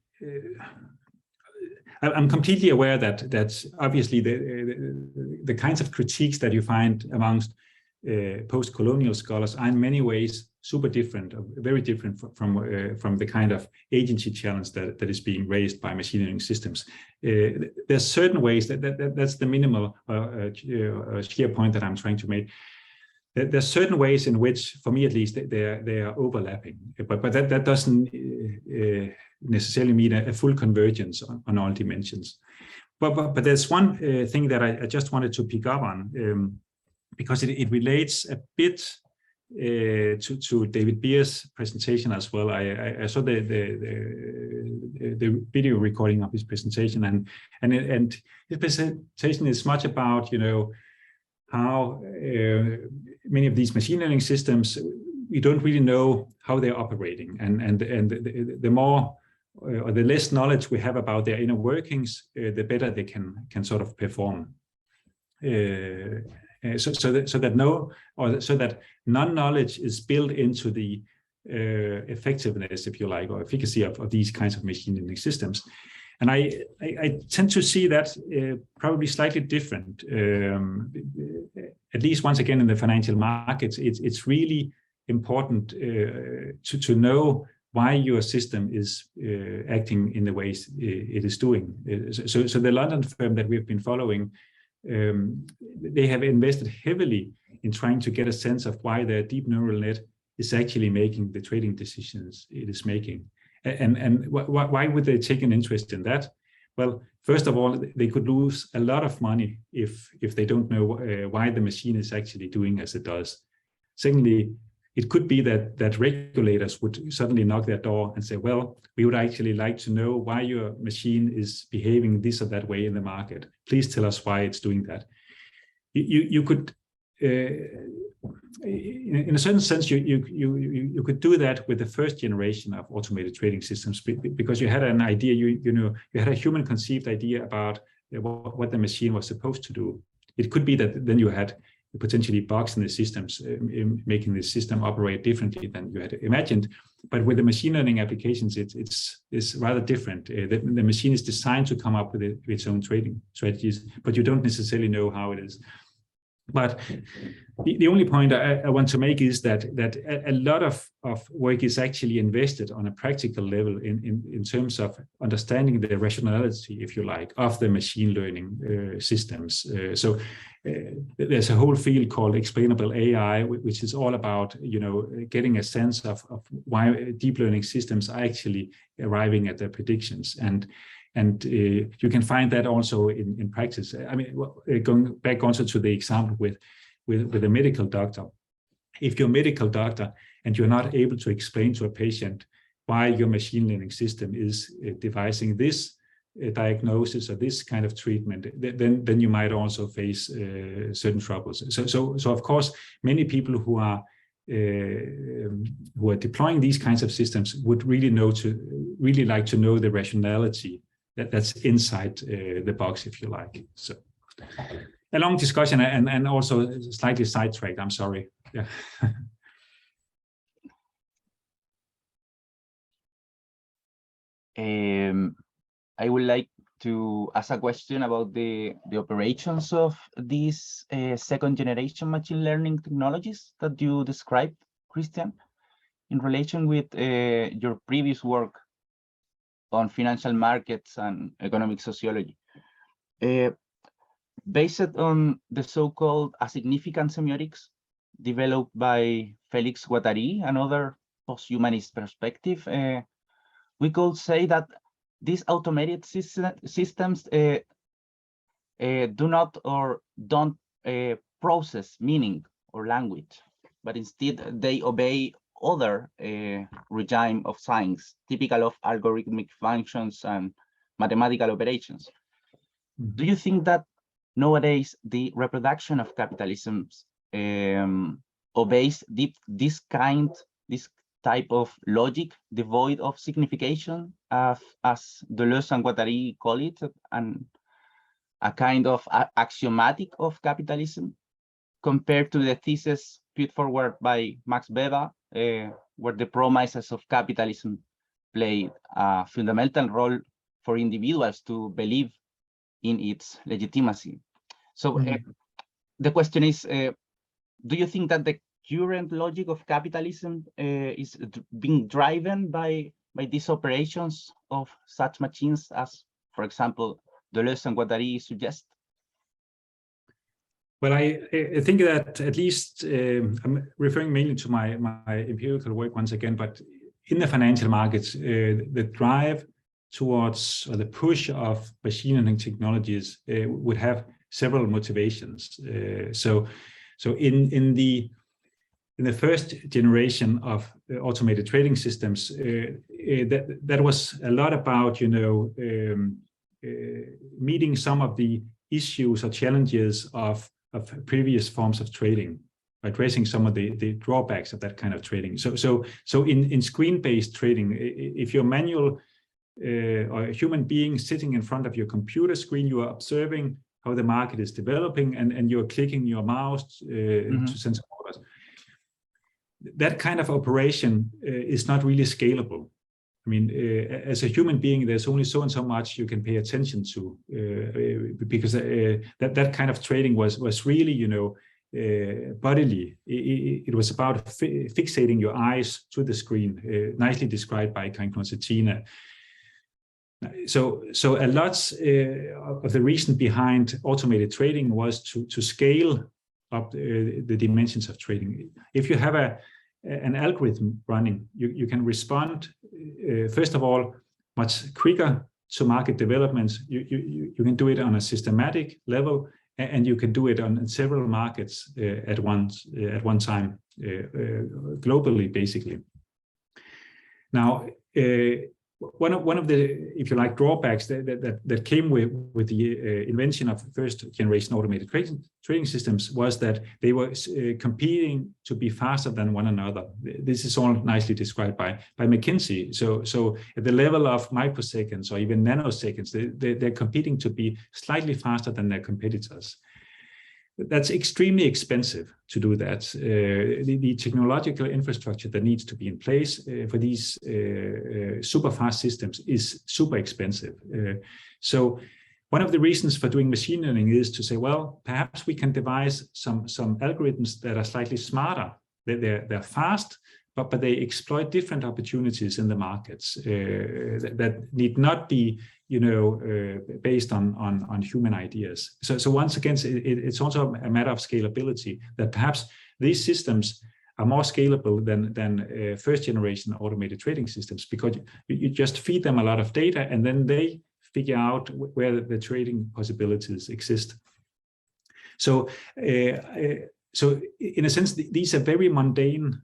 I'm completely aware that obviously the kinds of critiques that you find amongst post-colonial scholars are in many ways super different, very different from the kind of agency challenge that is being raised by machine learning systems. There's certain ways that's the minimal sheer point that I'm trying to make. There's certain ways in which, for me at least, they are overlapping, but that doesn't necessarily mean a full convergence on all dimensions. But there's one thing that I just wanted to pick up on, because it relates a bit to David Beer's presentation as well. I saw the video recording of his presentation, and his presentation is much about, you know, how many of these machine learning systems, we don't really know how they're operating, and the more or the less knowledge we have about their inner workings, the better they can sort of perform. So that non-knowledge is built into the effectiveness, if you like, or efficacy of these kinds of machine learning systems. And I tend to see that probably slightly different. At least once again in the financial markets, it's really important to know why your system is acting in the ways it is doing. So the London firm that we've been following, they have invested heavily in trying to get a sense of why their deep neural net is actually making the trading decisions it is making. And why would they take an interest in that? Well, first of all, they could lose a lot of money if they don't know why the machine is actually doing as it does. Secondly, it could be that regulators would suddenly knock their door and say, well, we would actually like to know why your machine is behaving this or that way in the market. Please tell us why it's doing that. You could, in a certain sense, you could do that with the first generation of automated trading systems, because you had an idea, you had a human conceived idea about what the machine was supposed to do. It could be that then you had potentially bugs in the systems, making the system operate differently than you had imagined. But with the machine learning applications, it's rather different. The machine is designed to come up with its own trading strategies, but you don't necessarily know how it is. But the only point I want to make is that a lot of work is actually invested on a practical level in terms of understanding the rationality, if you like, of the machine learning systems. So there's a whole field called explainable AI, which is all about getting a sense of why deep learning systems are actually arriving at their predictions. And you can find that also in practice. I mean, going back also to the example with a medical doctor. If you're a medical doctor and you're not able to explain to a patient why your machine learning system is devising this diagnosis or this kind of treatment, then you might also face certain troubles. So of course, many people who are deploying these kinds of systems would really like to know the rationality that's inside the box, if you like. So a long discussion and also slightly sidetracked, I'm sorry. Yeah. I would like to ask a question about the operations of these second generation machine learning technologies that you described, Christian, in relation with your previous work on financial markets and economic sociology. Based on the so-called asignificant semiotics developed by Félix Guattari and other post-humanist perspective, we could say that these automated systems do not or don't process meaning or language, but instead they obey other regime of science, typical of algorithmic functions and mathematical operations. Do you think that nowadays the reproduction of capitalism obeys this type of logic devoid of signification, as Deleuze and Guattari call it, and a kind of axiomatic of capitalism, compared to the thesis put forward by Max Weber, where the promises of capitalism played a fundamental role for individuals to believe in its legitimacy. So the question is, do you think that the current logic of capitalism is being driven by these operations of such machines as, for example, Deleuze and Guattari suggest? Well, I think that at least I'm referring mainly to my empirical work once again, but in the financial markets, the drive towards or the push of machine learning technologies would have several motivations. So in the first generation of automated trading systems, that was a lot about meeting some of the issues or challenges of previous forms of trading, by addressing some of the drawbacks of that kind of trading. So in screen-based trading, if you're manual or a human being sitting in front of your computer screen, you are observing how the market is developing, and you're clicking your mouse to send some orders. That kind of operation is not really scalable. I mean, as a human being, there's only so and so much you can pay attention to, because that kind of trading was really, you know, bodily. It was about fixating your eyes to the screen, nicely described by Concertina. So a lot of the reason behind automated trading was to scale up the dimensions of trading. If you have an algorithm running, you can respond, first of all, much quicker to market developments. You can do it on a systematic level, and you can do it on several markets at one time, globally, basically. Now, one of the, if you like, drawbacks that came with the invention of first generation automated trading systems was that they were competing to be faster than one another. This is all nicely described by McKinsey. So at the level of microseconds or even nanoseconds, they're competing to be slightly faster than their competitors. That's extremely expensive to do that. The technological infrastructure that needs to be in place for these super fast systems is super expensive. So one of the reasons for doing machine learning is to say, well, perhaps we can devise some algorithms that are slightly smarter. They're fast, but they exploit different opportunities in the markets that need not be, you know, based on human ideas. So once again, it's also a matter of scalability, that perhaps these systems are more scalable than first generation automated trading systems, because you just feed them a lot of data and then they figure out where the trading possibilities exist. So in a sense, these are very mundane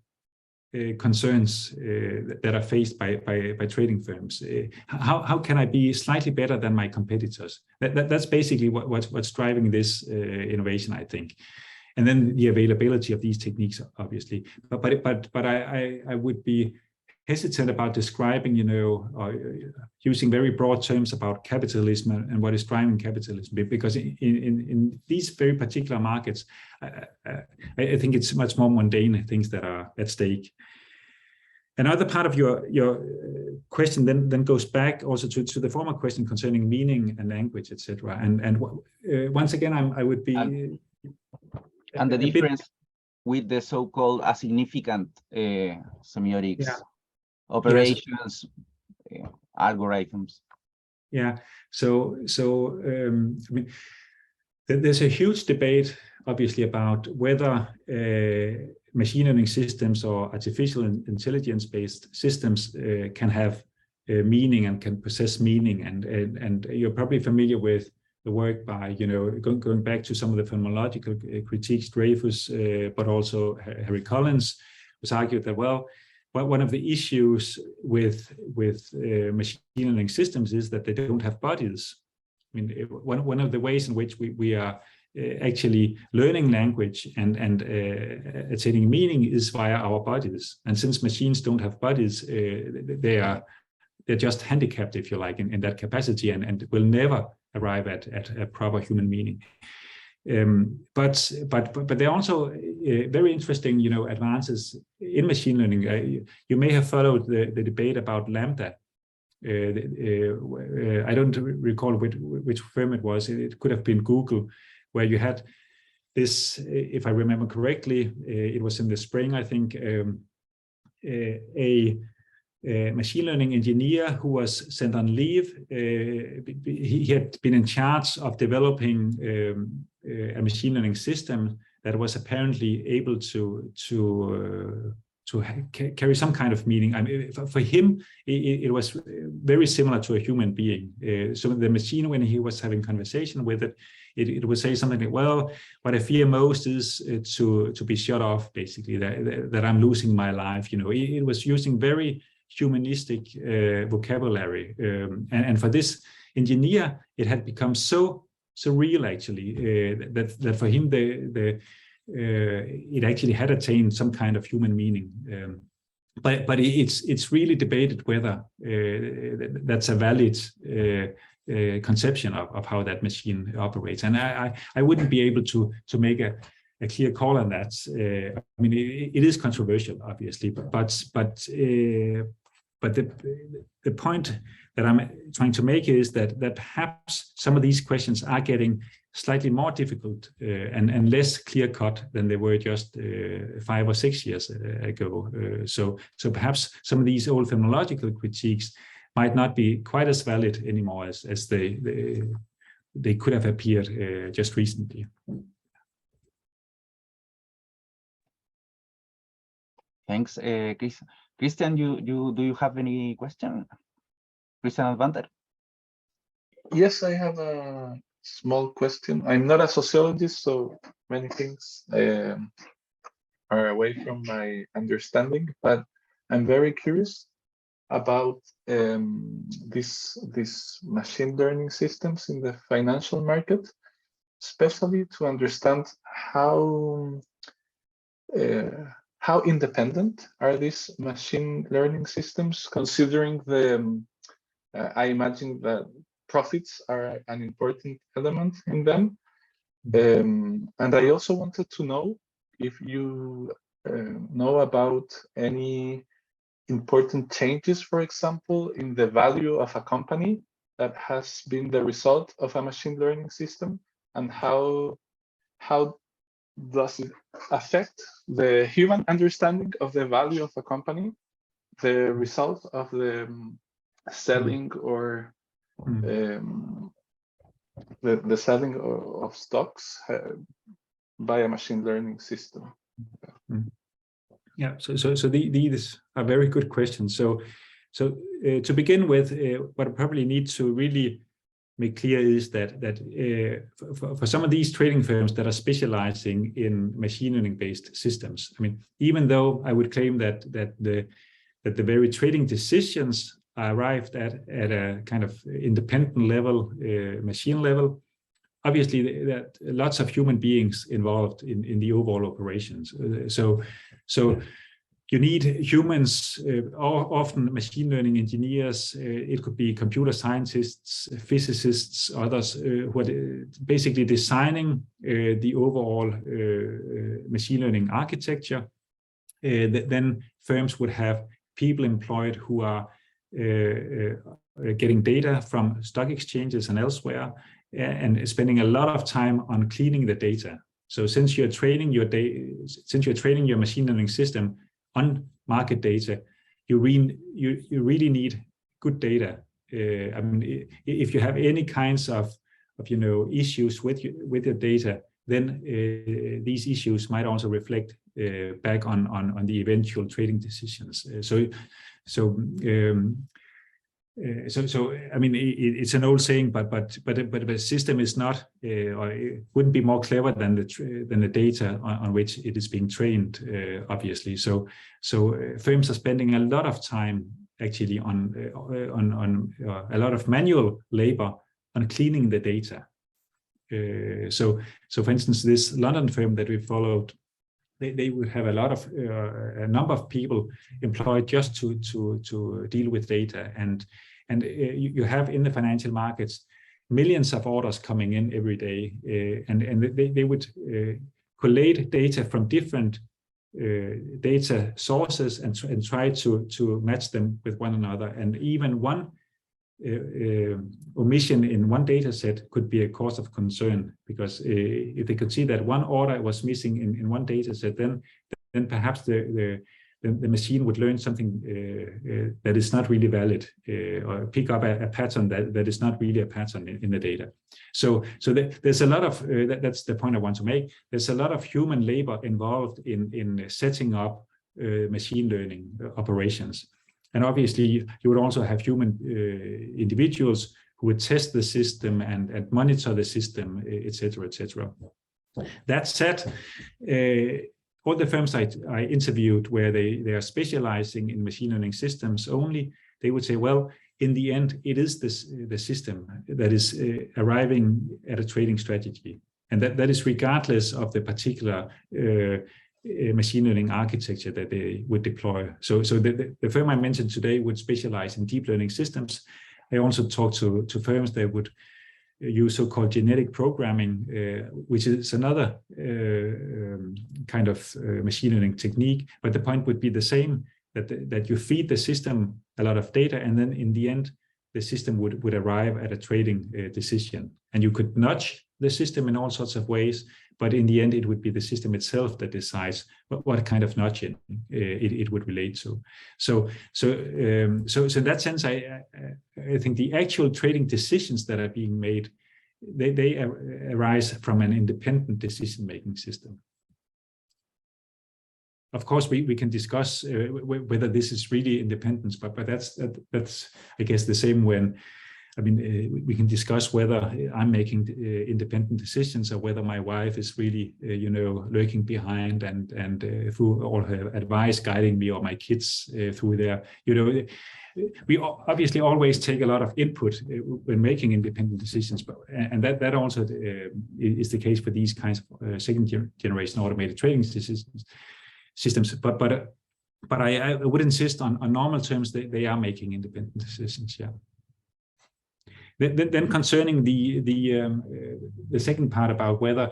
concerns that are faced by trading firms. How can I be slightly better than my competitors? That's basically what's driving this innovation, I think. And then the availability of these techniques, obviously. But I would be hesitant about describing, you know, using very broad terms about capitalism and what is driving capitalism, because in these very particular markets, I think it's much more mundane things that are at stake. Another part of your question then goes back also to the former question concerning meaning and language, etc. And once again, I would be and the difference with the so-called asignificant semiotics. Yeah. Operations, algorithms. Yeah. So I mean, there's a huge debate, obviously, about whether machine learning systems or artificial intelligence-based systems can have meaning and can possess meaning. And you're probably familiar with the work by, you know, going back to some of the phenomenological critiques, Dreyfus, but also Harry Collins, was argued that, well, one of the issues with machine learning systems is that they don't have bodies. I mean, one of the ways in which we are actually learning language and attaining meaning is via our bodies. And since machines don't have bodies, they're just handicapped, if you like, in that capacity, and will never arrive at a proper human meaning. But there are also very interesting, you know, advances in machine learning. You may have followed the debate about Lambda. I don't recall which firm it was. It could have been Google, where you had this, if I remember correctly, it was in the spring, I think, a machine learning engineer who was sent on leave. He had been in charge of developing a machine learning system that was apparently able to carry some kind of meaning. I mean, for him, it was very similar to a human being. So the machine, when he was having conversation with it, it would say something like, well, what I fear most is to be shut off, basically, that I'm losing my life. You know, it was using very humanistic vocabulary. And for this engineer, it had become so real, actually, that for him, it actually had attained some kind of human meaning. But it's really debated whether that's a valid conception of how that machine operates. And I wouldn't be able to make a clear call on that. I mean, it is controversial, obviously, but But the point that I'm trying to make is that perhaps some of these questions are getting slightly more difficult and less clear-cut than they were just 5 or 6 years ago. So perhaps some of these old phenomenological critiques might not be quite as valid anymore as they could have appeared just recently. Thanks, Christian. Do you have any question? Christian Advanter? Yes, I have a small question. I'm not a sociologist, so many things are away from my understanding, but I'm very curious about these machine learning systems in the financial market, especially to understand how independent are these machine learning systems, considering I imagine that profits are an important element in them. And I also wanted to know if you know about any important changes, for example, in the value of a company that has been the result of a machine learning system, and how does it affect the human understanding of the value of a company, the result of the selling or the selling of stocks by a machine learning system? Yeah, so these are very good questions. So to begin with, what I probably need to really make clear is that for some of these trading firms that are specializing in machine learning based systems, I mean, even though I would claim that the very trading decisions are arrived at a kind of independent level, machine level, obviously that lots of human beings involved in the overall operations. So you need humans, often machine learning engineers. It could be computer scientists, physicists, others who are basically designing the overall machine learning architecture. Then firms would have people employed who are getting data from stock exchanges and elsewhere, and spending a lot of time on cleaning the data. So since you're training your machine learning system on market data, you really need good data. I mean, if you have any kinds of issues with your data, then these issues might also reflect back on the eventual trading decisions. So I mean, it's an old saying, but the system is not, or it wouldn't be more clever than the data on which it is being trained, obviously. So firms are spending a lot of time actually on a lot of manual labor on cleaning the data. So for instance, this London firm that we followed, they would have a number of people employed just to deal with data, and you have in the financial markets millions of orders coming in every day, and they would collate data from different data sources and try to match them with one another, and even one omission in one data set could be a cause of concern, because if they could see that one order was missing in one data set, then perhaps the machine would learn something that is not really valid, or pick up a pattern that is not really a pattern in the data. So there's a lot of that's the point I want to make. There's a lot of human labor involved in setting up machine learning operations. And obviously, you would also have human individuals who would test the system and monitor the system, etc., etc. That said, all the firms I interviewed where they are specializing in machine learning systems only, they would say, well, in the end, it is the system that is arriving at a trading strategy. And that is regardless of the particular machine learning architecture that they would deploy. So the firm I mentioned today would specialize in deep learning systems. I also talked to firms that would use so-called genetic programming, which is another kind of machine learning technique. But the point would be the same. that you feed the system a lot of data, and then in the end, the system would arrive at a trading decision. And you could nudge the system in all sorts of ways, but in the end, it would be the system itself that decides what kind of nudging it would relate to. So in that sense, I think the actual trading decisions that are being made, they arise from an independent decision-making system. Of course, we can discuss whether this is really independence, but that's I guess the same when, I mean, we can discuss whether I'm making independent decisions or whether my wife is really, lurking behind and through all her advice guiding me, or my kids through their, we obviously always take a lot of input when making independent decisions, and that also is the case for these kinds of second generation automated trading systems. But I would insist on normal terms that they are making independent decisions. Yeah. Then concerning the second part about whether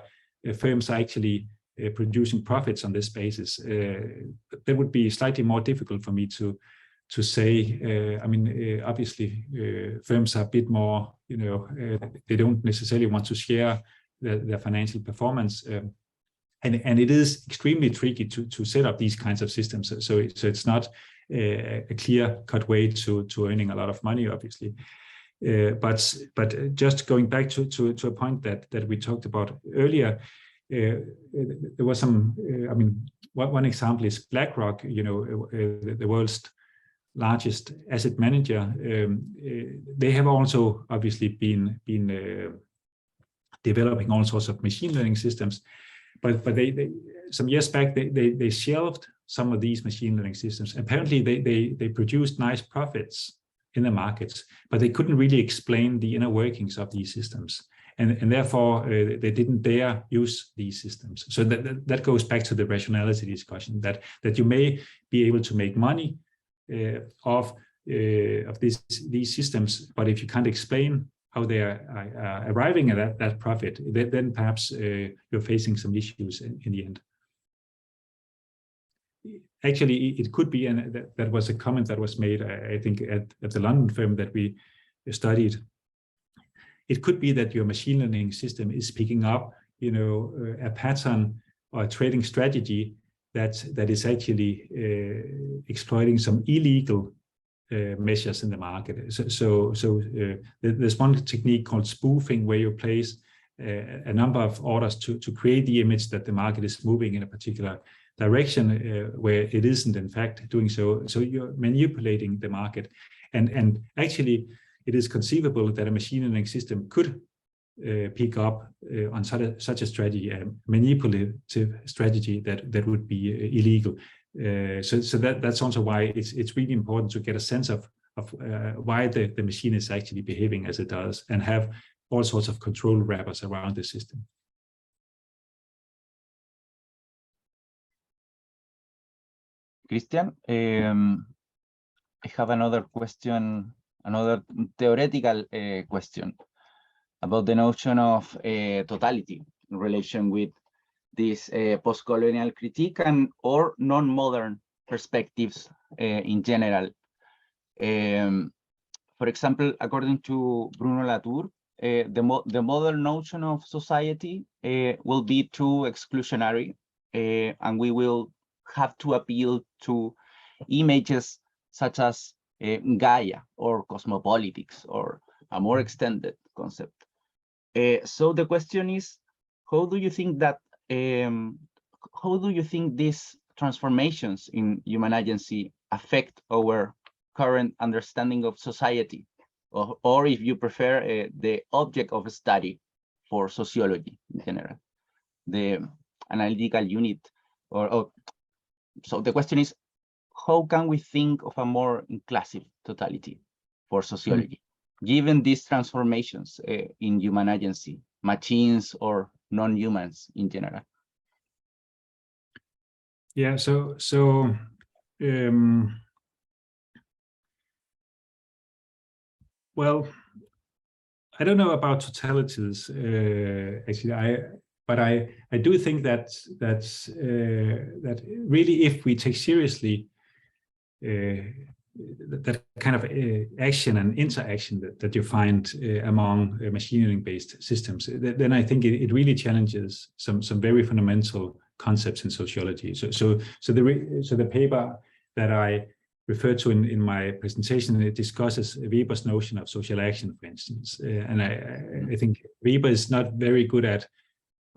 firms are actually producing profits on this basis, that would be slightly more difficult for me to say. I mean, obviously, firms are a bit more, they don't necessarily want to share their financial performance. And it is extremely tricky to set up these kinds of systems. So it's not a clear-cut way to earning a lot of money, obviously. But just going back to a point that we talked about earlier, there was some. I mean, one example is BlackRock. The world's largest asset manager. They have also obviously been developing all sorts of machine learning systems. But they some years back they shelved some of these machine learning systems. Apparently they produced nice profits in the markets, but they couldn't really explain the inner workings of these systems, and therefore they didn't dare use these systems. So that goes back to the rationality discussion, that you may be able to make money of these systems, but if you can't explain how they are arriving at that profit, then perhaps you're facing some issues in the end. Actually, it could be, and that was a comment that was made, I think, at the London firm that we studied. It could be that your machine learning system is picking up, a pattern or a trading strategy that is actually exploiting some illegal measures in the market. So there's one technique called spoofing, where you place a number of orders to create the image that the market is moving in a particular direction where it isn't in fact doing so. So you're manipulating the market, and actually it is conceivable that a machine learning system could pick up on such a strategy, a manipulative strategy that would be illegal. So that's also why it's really important to get a sense of why the machine is actually behaving as it does, and have all sorts of control wrappers around the system. Christian, I have another question, another theoretical question about the notion of totality in relation with this post-colonial critique and or non-modern perspectives in general. For example, according to Bruno Latour, the modern notion of society will be too exclusionary, and we will have to appeal to images such as Gaia or cosmopolitics, or a more extended concept. So the question is, how do you think that these transformations in human agency affect our current understanding of society, or if you prefer, the object of study for sociology in general, the analytical unit, so the question is, how can we think of a more inclusive totality for sociology, given these transformations in human agency, machines or non-humans in general? Yeah, well, I don't know about totalities, actually. But I do think that really, if we take seriously that kind of action and interaction that you find among machine learning-based systems, then I think it really challenges some very fundamental concepts in sociology. So the paper that I referred to in my presentation, it discusses Weber's notion of social action, for instance, and I think Weber is not very good at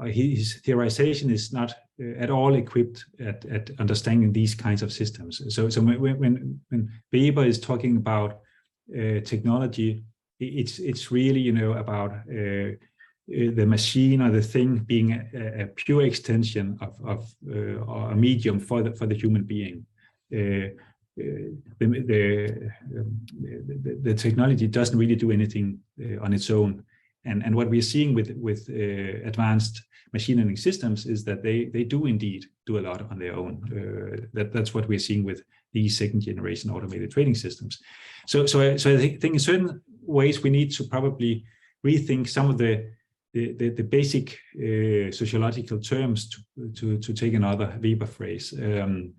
his theorization is not at all equipped at understanding these kinds of systems. So when Weber is talking about technology, it's really, you know, about the machine or the thing being a pure extension of a medium for the human being. The technology doesn't really do anything on its own. And what we're seeing with advanced machine learning systems is that they do indeed do a lot on their own. That's what we're seeing with these second generation automated trading systems. So I think in certain ways we need to probably rethink some of the basic sociological terms, to take another Weber phrase, and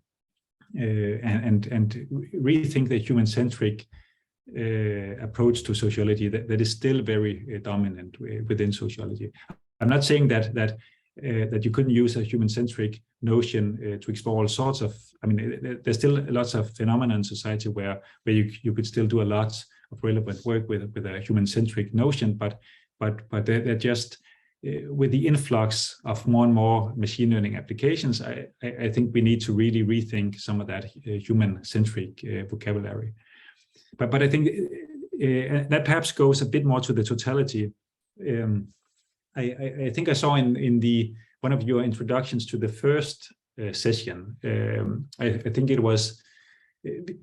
rethink the human-centric approach to sociology that is still very dominant within sociology. I'm not saying that you couldn't use a human-centric notion to explore all sorts of. I mean, there's still lots of phenomena in society where you could still do a lot of relevant work with a human-centric notion, but they're just with the influx of more and more machine learning applications. I think we need to really rethink some of that human-centric vocabulary. But I think that perhaps goes a bit more to the totality. I think I saw in one of your introductions to the first session, I think it was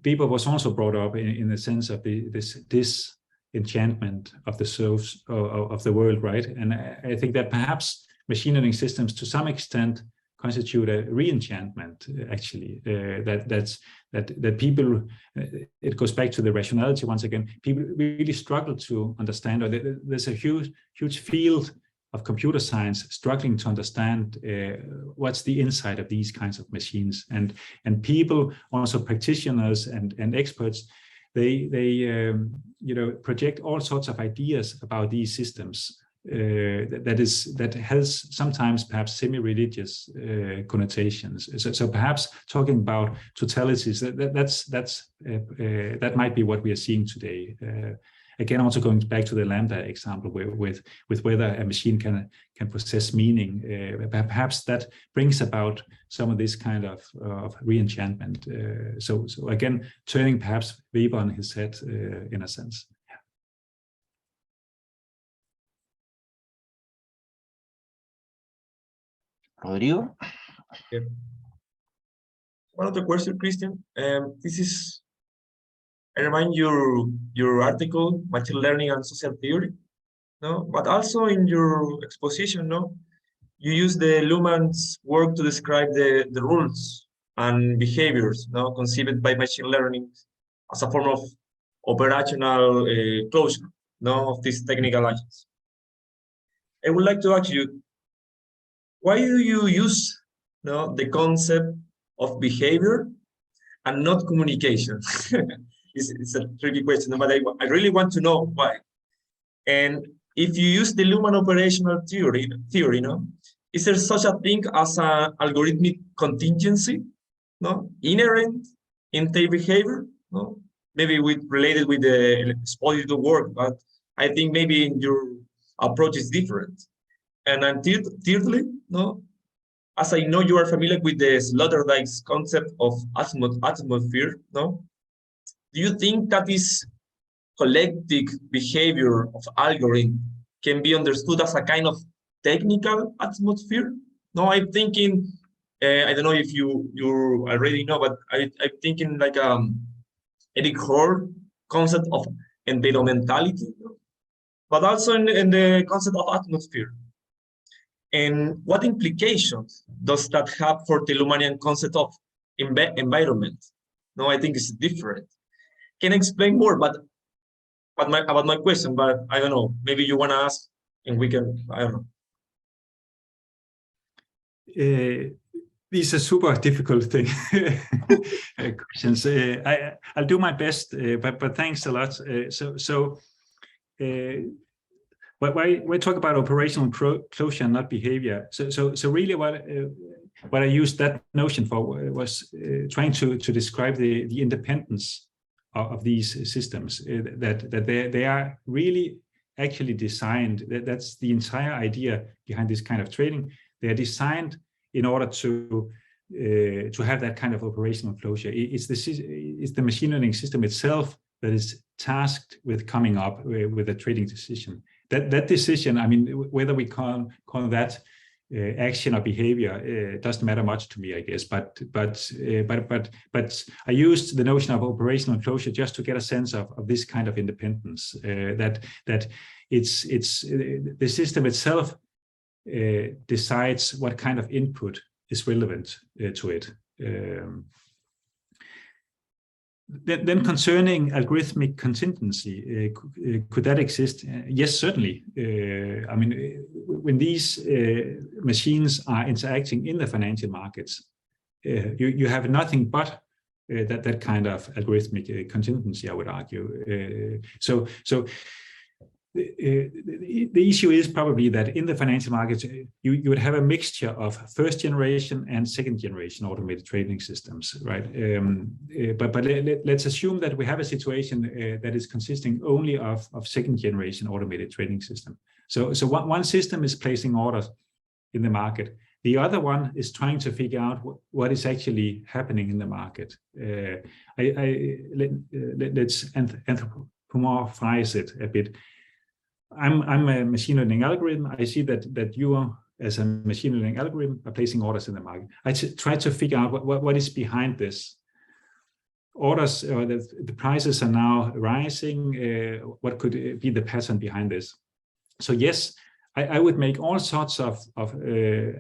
Weber was also brought up in the sense of this enchantment of the souls of the world, right? And I think that perhaps machine learning systems to some extent constitute a re-enchantment, actually. That people, it goes back to the rationality once again. People really struggle to understand, or there's a huge field of computer science struggling to understand what's the inside of these kinds of machines, and people, also practitioners and experts, they you know, project all sorts of ideas about these systems. That has sometimes perhaps semi-religious connotations. So perhaps talking about totalities, that might be what we are seeing today. Again, also going back to the lambda example, with whether a machine can possess meaning, perhaps that brings about some of this kind of re-enchantment. So again, turning perhaps Weber on his head in a sense. Rodrigo? Yeah. One other question, Christian. This is, I remind your article, Machine Learning and Social Theory, no? But also in your exposition, no? You use the Luhmann's work to describe the rules and behaviors, no? Conceived by machine learning as a form of operational closure, no? Of these technical agents. I would like to ask you, why do you use, no, the concept of behavior and not communication? It's a tricky question, but I really want to know why. And if you use the Luhmann operational theory, no, is there such a thing as an algorithmic contingency, no, inherent in their behavior? No, maybe related with the expository work, but I think maybe your approach is different. And then thirdly, no, as I know you are familiar with the Sloterdijk's concept of atmosphere, no, do you think that this collective behavior of algorithm can be understood as a kind of technical atmosphere? No, I'm thinking, I don't know if you already know, but I'm thinking like Eric Hoare concept of environmentality, but also in the concept of atmosphere. And what implications does that have for the Luhmannian concept of environment? No, I think it's different. Can I explain more about my question? But I don't know. Maybe you want to ask, and we can. I don't know. These are super difficult questions. I'll do my best, but thanks a lot. When we talk about operational closure and not behavior, so really what I used that notion for was trying to describe the independence of these systems, that they are really actually designed. That's the entire idea behind this kind of training. They are designed in order to have that kind of operational closure. It's the machine learning system itself that is tasked with coming up with a trading decision. That decision, I mean, whether we call that action or behavior, doesn't matter much to me, I guess. But I used the notion of operational closure just to get a sense of this kind of independence. That it's the system itself decides what kind of input is relevant to it. Then concerning algorithmic consistency, could that exist? Yes, certainly. I mean, when these machines are interacting in the financial markets, you have nothing but that kind of algorithmic consistency, I would argue. The issue is probably that in the financial markets, you would have a mixture of first generation and second generation automated trading systems, right? But let's assume that we have a situation that is consisting only of second generation automated trading system. So one system is placing orders in the market. The other one is trying to figure out what is actually happening in the market. Let's anthropomorphize it a bit. I'm a machine learning algorithm. I see that you, as a machine learning algorithm, are placing orders in the market. I try to figure out what is behind this. Orders, or the prices are now rising. What could be the pattern behind this? So yes, I would make all sorts of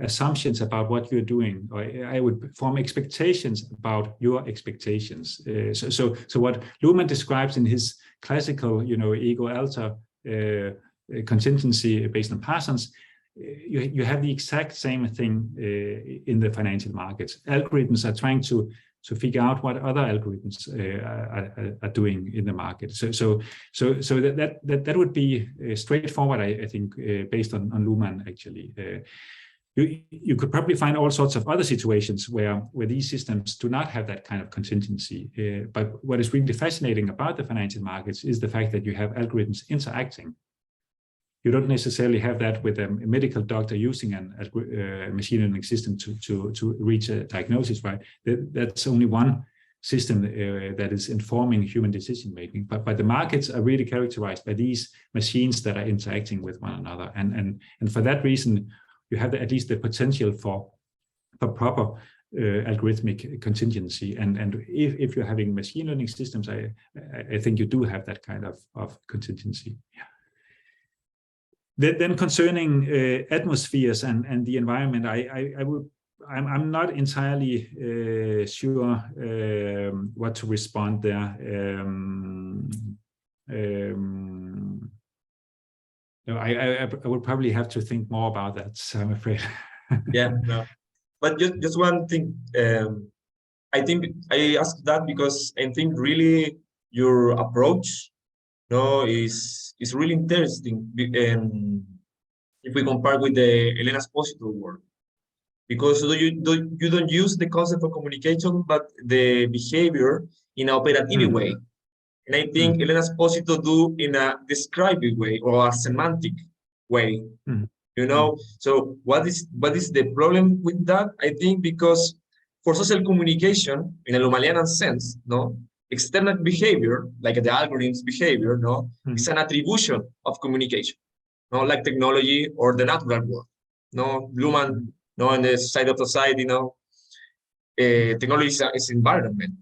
assumptions about what you're doing, or I would form expectations about your expectations. So what Luhmann describes in his classical, ego-alter contingency based on Parsons, you have the exact same thing in the financial markets. Algorithms are trying to figure out what other algorithms are doing in the market. So that would be straightforward, I think, based on Luhmann, actually. You could probably find all sorts of other situations where these systems do not have that kind of contingency. But what is really fascinating about the financial markets is the fact that you have algorithms interacting. You don't necessarily have that with a medical doctor using a machine learning system to reach a diagnosis, right? That's only one system that is informing human decision making. But the markets are really characterized by these machines that are interacting with one another. And for that reason, you have at least the potential for proper algorithmic contingency. And if you're having machine learning systems, I think you do have that kind of contingency. Yeah. Then concerning atmospheres and the environment, I'm not entirely sure what to respond there. No, I would probably have to think more about that, so I'm afraid. Yeah, no. But just one thing. I think I asked that because I think really your approach, is really interesting. If we compare with the Elena Esposito work, because you don't use the concept of communication, but the behavior in an operative way. And I think Elena Esposito do in a describing way or a semantic way. So what is the problem with that? I think because for social communication, in a Luhmannian sense, external behavior, like the algorithm's behavior, is an attribution of communication, like technology or the natural world. Luhmann, in the side of society, technology is environment.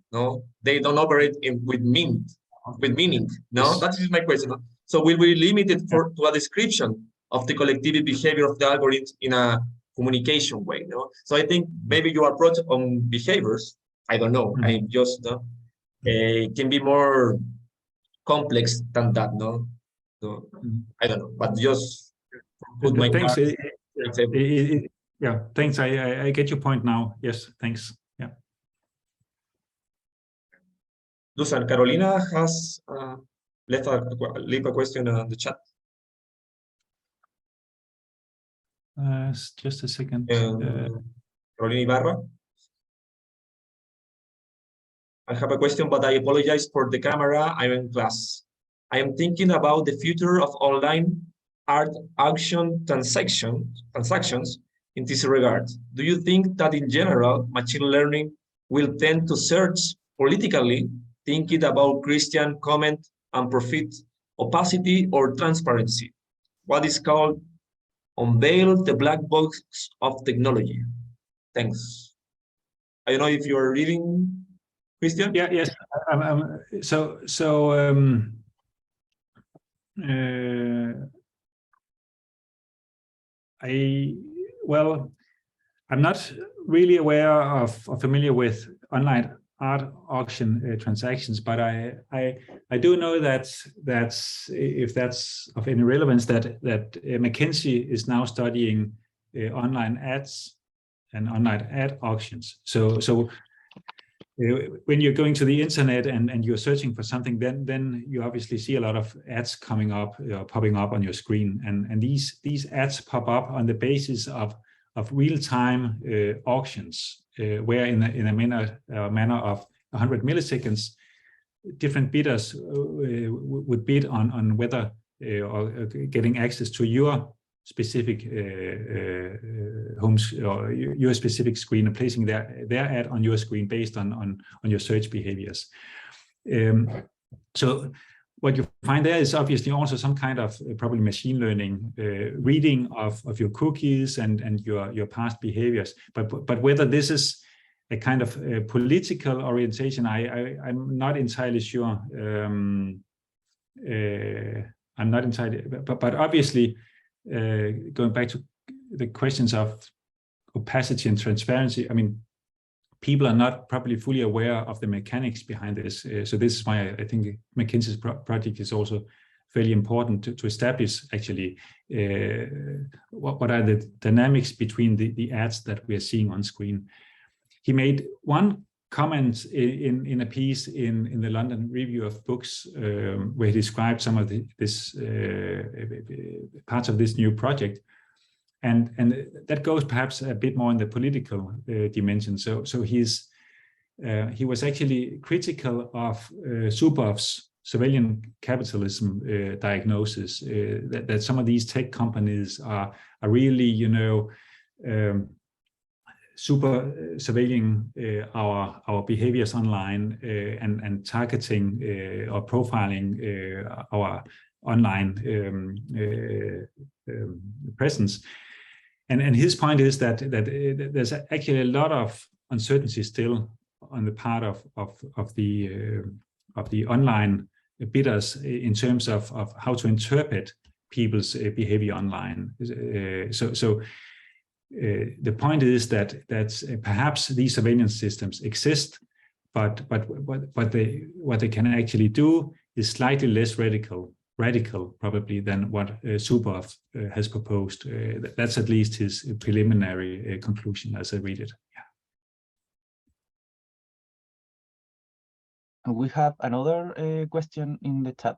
They don't operate with meaning. That is my question. So will we limit it to a description of the collective behavior of the algorithms in a communication way? So I think maybe your approach on behaviors, I don't know. I just can be more complex than that, So I don't know, but just put my Thanks. Yeah, thanks. I get your point now. Yes, thanks. Yeah. Dusan, Carolina has left a question on the chat. Just a second. Carolina Ibarra. I have a question, but I apologize for the camera. I'm in class. I am thinking about the future of online art auction transactions in this regard. Do you think that in general, machine learning will tend to search politically, thinking about Christian comment and profit, opacity or transparency? What is called unveil the black box of technology? Thanks. I don't know if you're reading, Christian? Yeah, yes. I'm not really aware of or familiar with online art auction transactions, but I do know that if that's of any relevance, that McKinsey is now studying online ads and online ad auctions. So when you're going to the internet and you're searching for something, then you obviously see a lot of ads coming up, popping up on your screen, and these ads pop up on the basis of real-time auctions, where in a manner of 100 milliseconds, different bidders would bid on whether or getting access to your specific homes or your specific screen, and placing their ad on your screen based on your search behaviors. So what you find there is obviously also some kind of probably machine learning reading of your cookies and your past behaviors. But whether this is a kind of political orientation, I'm not entirely sure. I'm not entirely, but obviously. Going back to the questions of opacity and transparency, I mean, people are not probably fully aware of the mechanics behind this. So this is why I think McKinsey's project is also fairly important to establish actually what are the dynamics between the ads that we are seeing on screen. He made one comment in a piece in the London Review of Books where he described some of this parts of this new project, and that goes perhaps a bit more in the political dimension. So he was actually critical of Zuboff's surveillance capitalism diagnosis, that some of these tech companies are really, you know, super surveilling our behaviors online and targeting or profiling our online presence. And his point is that there's actually a lot of uncertainty still on the part of the online bidders in terms of how to interpret people's behavior online. The point is that perhaps these surveillance systems exist, but what they can actually do is slightly less radical probably than what Zuboff has proposed. That's at least his preliminary conclusion as I read it. Yeah. We have another question in the chat.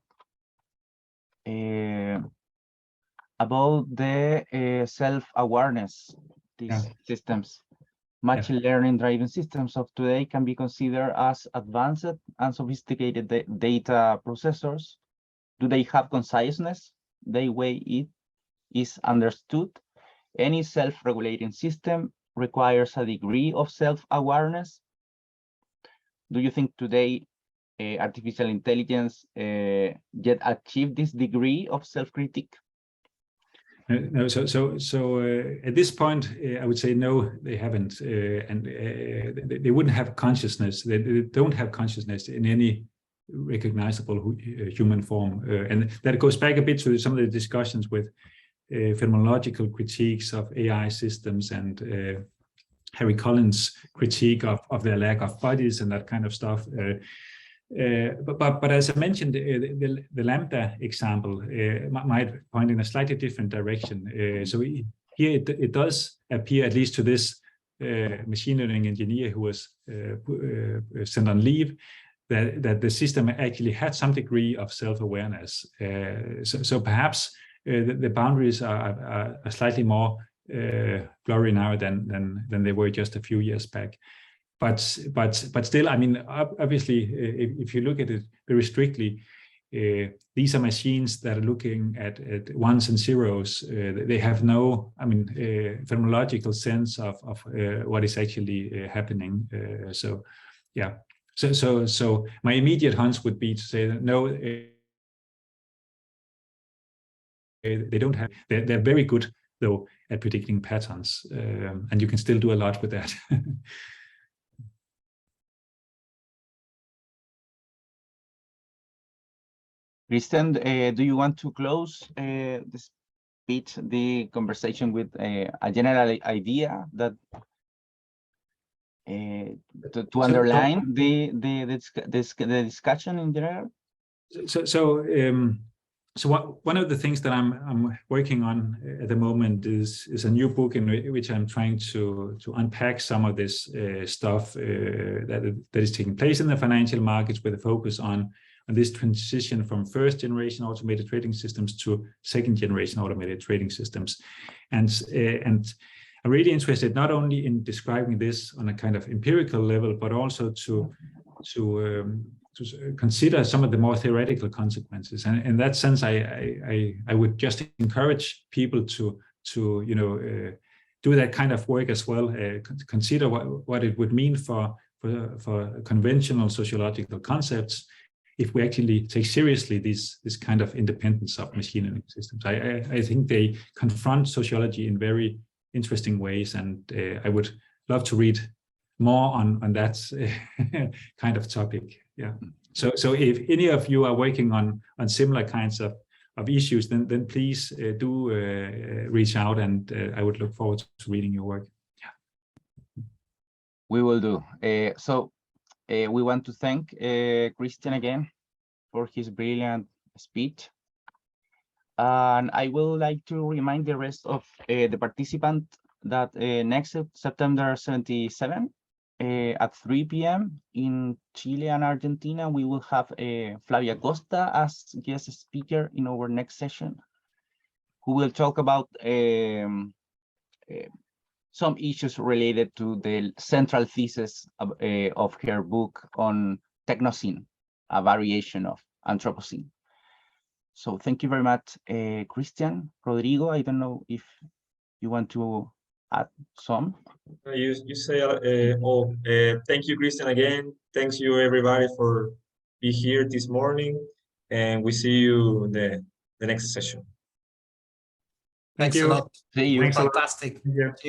About the self-awareness, these systems. Machine learning driven systems of today can be considered as advanced and sophisticated data processors. Do they have consciousness? The way it is understood. Any self-regulating system requires a degree of self-awareness. Do you think today artificial intelligence yet achieve this degree of self-critique? No, so at this point, I would say no, they haven't, and they wouldn't have consciousness. They don't have consciousness in any recognizable human form, and that goes back a bit to some of the discussions with phenomenological critiques of AI systems and Harry Collins' critique of their lack of bodies and that kind of stuff. But as I mentioned, the Lambda example might point in a slightly different direction. So here it does appear, at least to this machine learning engineer who was sent on leave, that the system actually had some degree of self-awareness. So perhaps the boundaries are slightly more blurry now than they were just a few years back. But still, I mean, obviously, if you look at it very strictly, these are machines that are looking at ones and zeros. They have no, I mean, phenomenological sense of what is actually happening. So, yeah. So my immediate hunch would be to say that no, they don't have. They're very good though at predicting patterns, and you can still do a lot with that. Christian, do you want to close the conversation with a general idea that to underline the discussion in general? So one of the things that I'm working on at the moment is a new book in which I'm trying to unpack some of this stuff that is taking place in the financial markets, with a focus on this transition from first generation automated trading systems to second generation automated trading systems. And I'm really interested not only in describing this on a kind of empirical level, but also to consider some of the more theoretical consequences. And in that sense, I would just encourage people to do that kind of work as well. Consider what it would mean for conventional sociological concepts if we actually take seriously this kind of independence of machine learning systems. I think they confront sociology in very interesting ways, and I would love to read more on that kind of topic. Yeah. So if any of you are working on similar kinds of issues, then please do reach out, and I would look forward to reading your work. Yeah. We will do. We want to thank Christian again for his brilliant speech. And I would like to remind the rest of the participants that next September 27, at 3 p.m. in Chile and Argentina, we will have Flavia Costa as guest speaker in our next session, who will talk about some issues related to the central thesis of her book on Technocene, a variation of Anthropocene. So thank you very much, Christian. Rodrigo, I don't know if you want to add some. You say thank you, Christian, again. Thanks you everybody for being here this morning, and we see you the next session. Thank Thanks you. a lot. See you. Thanks a lot. Fantastic. Yeah.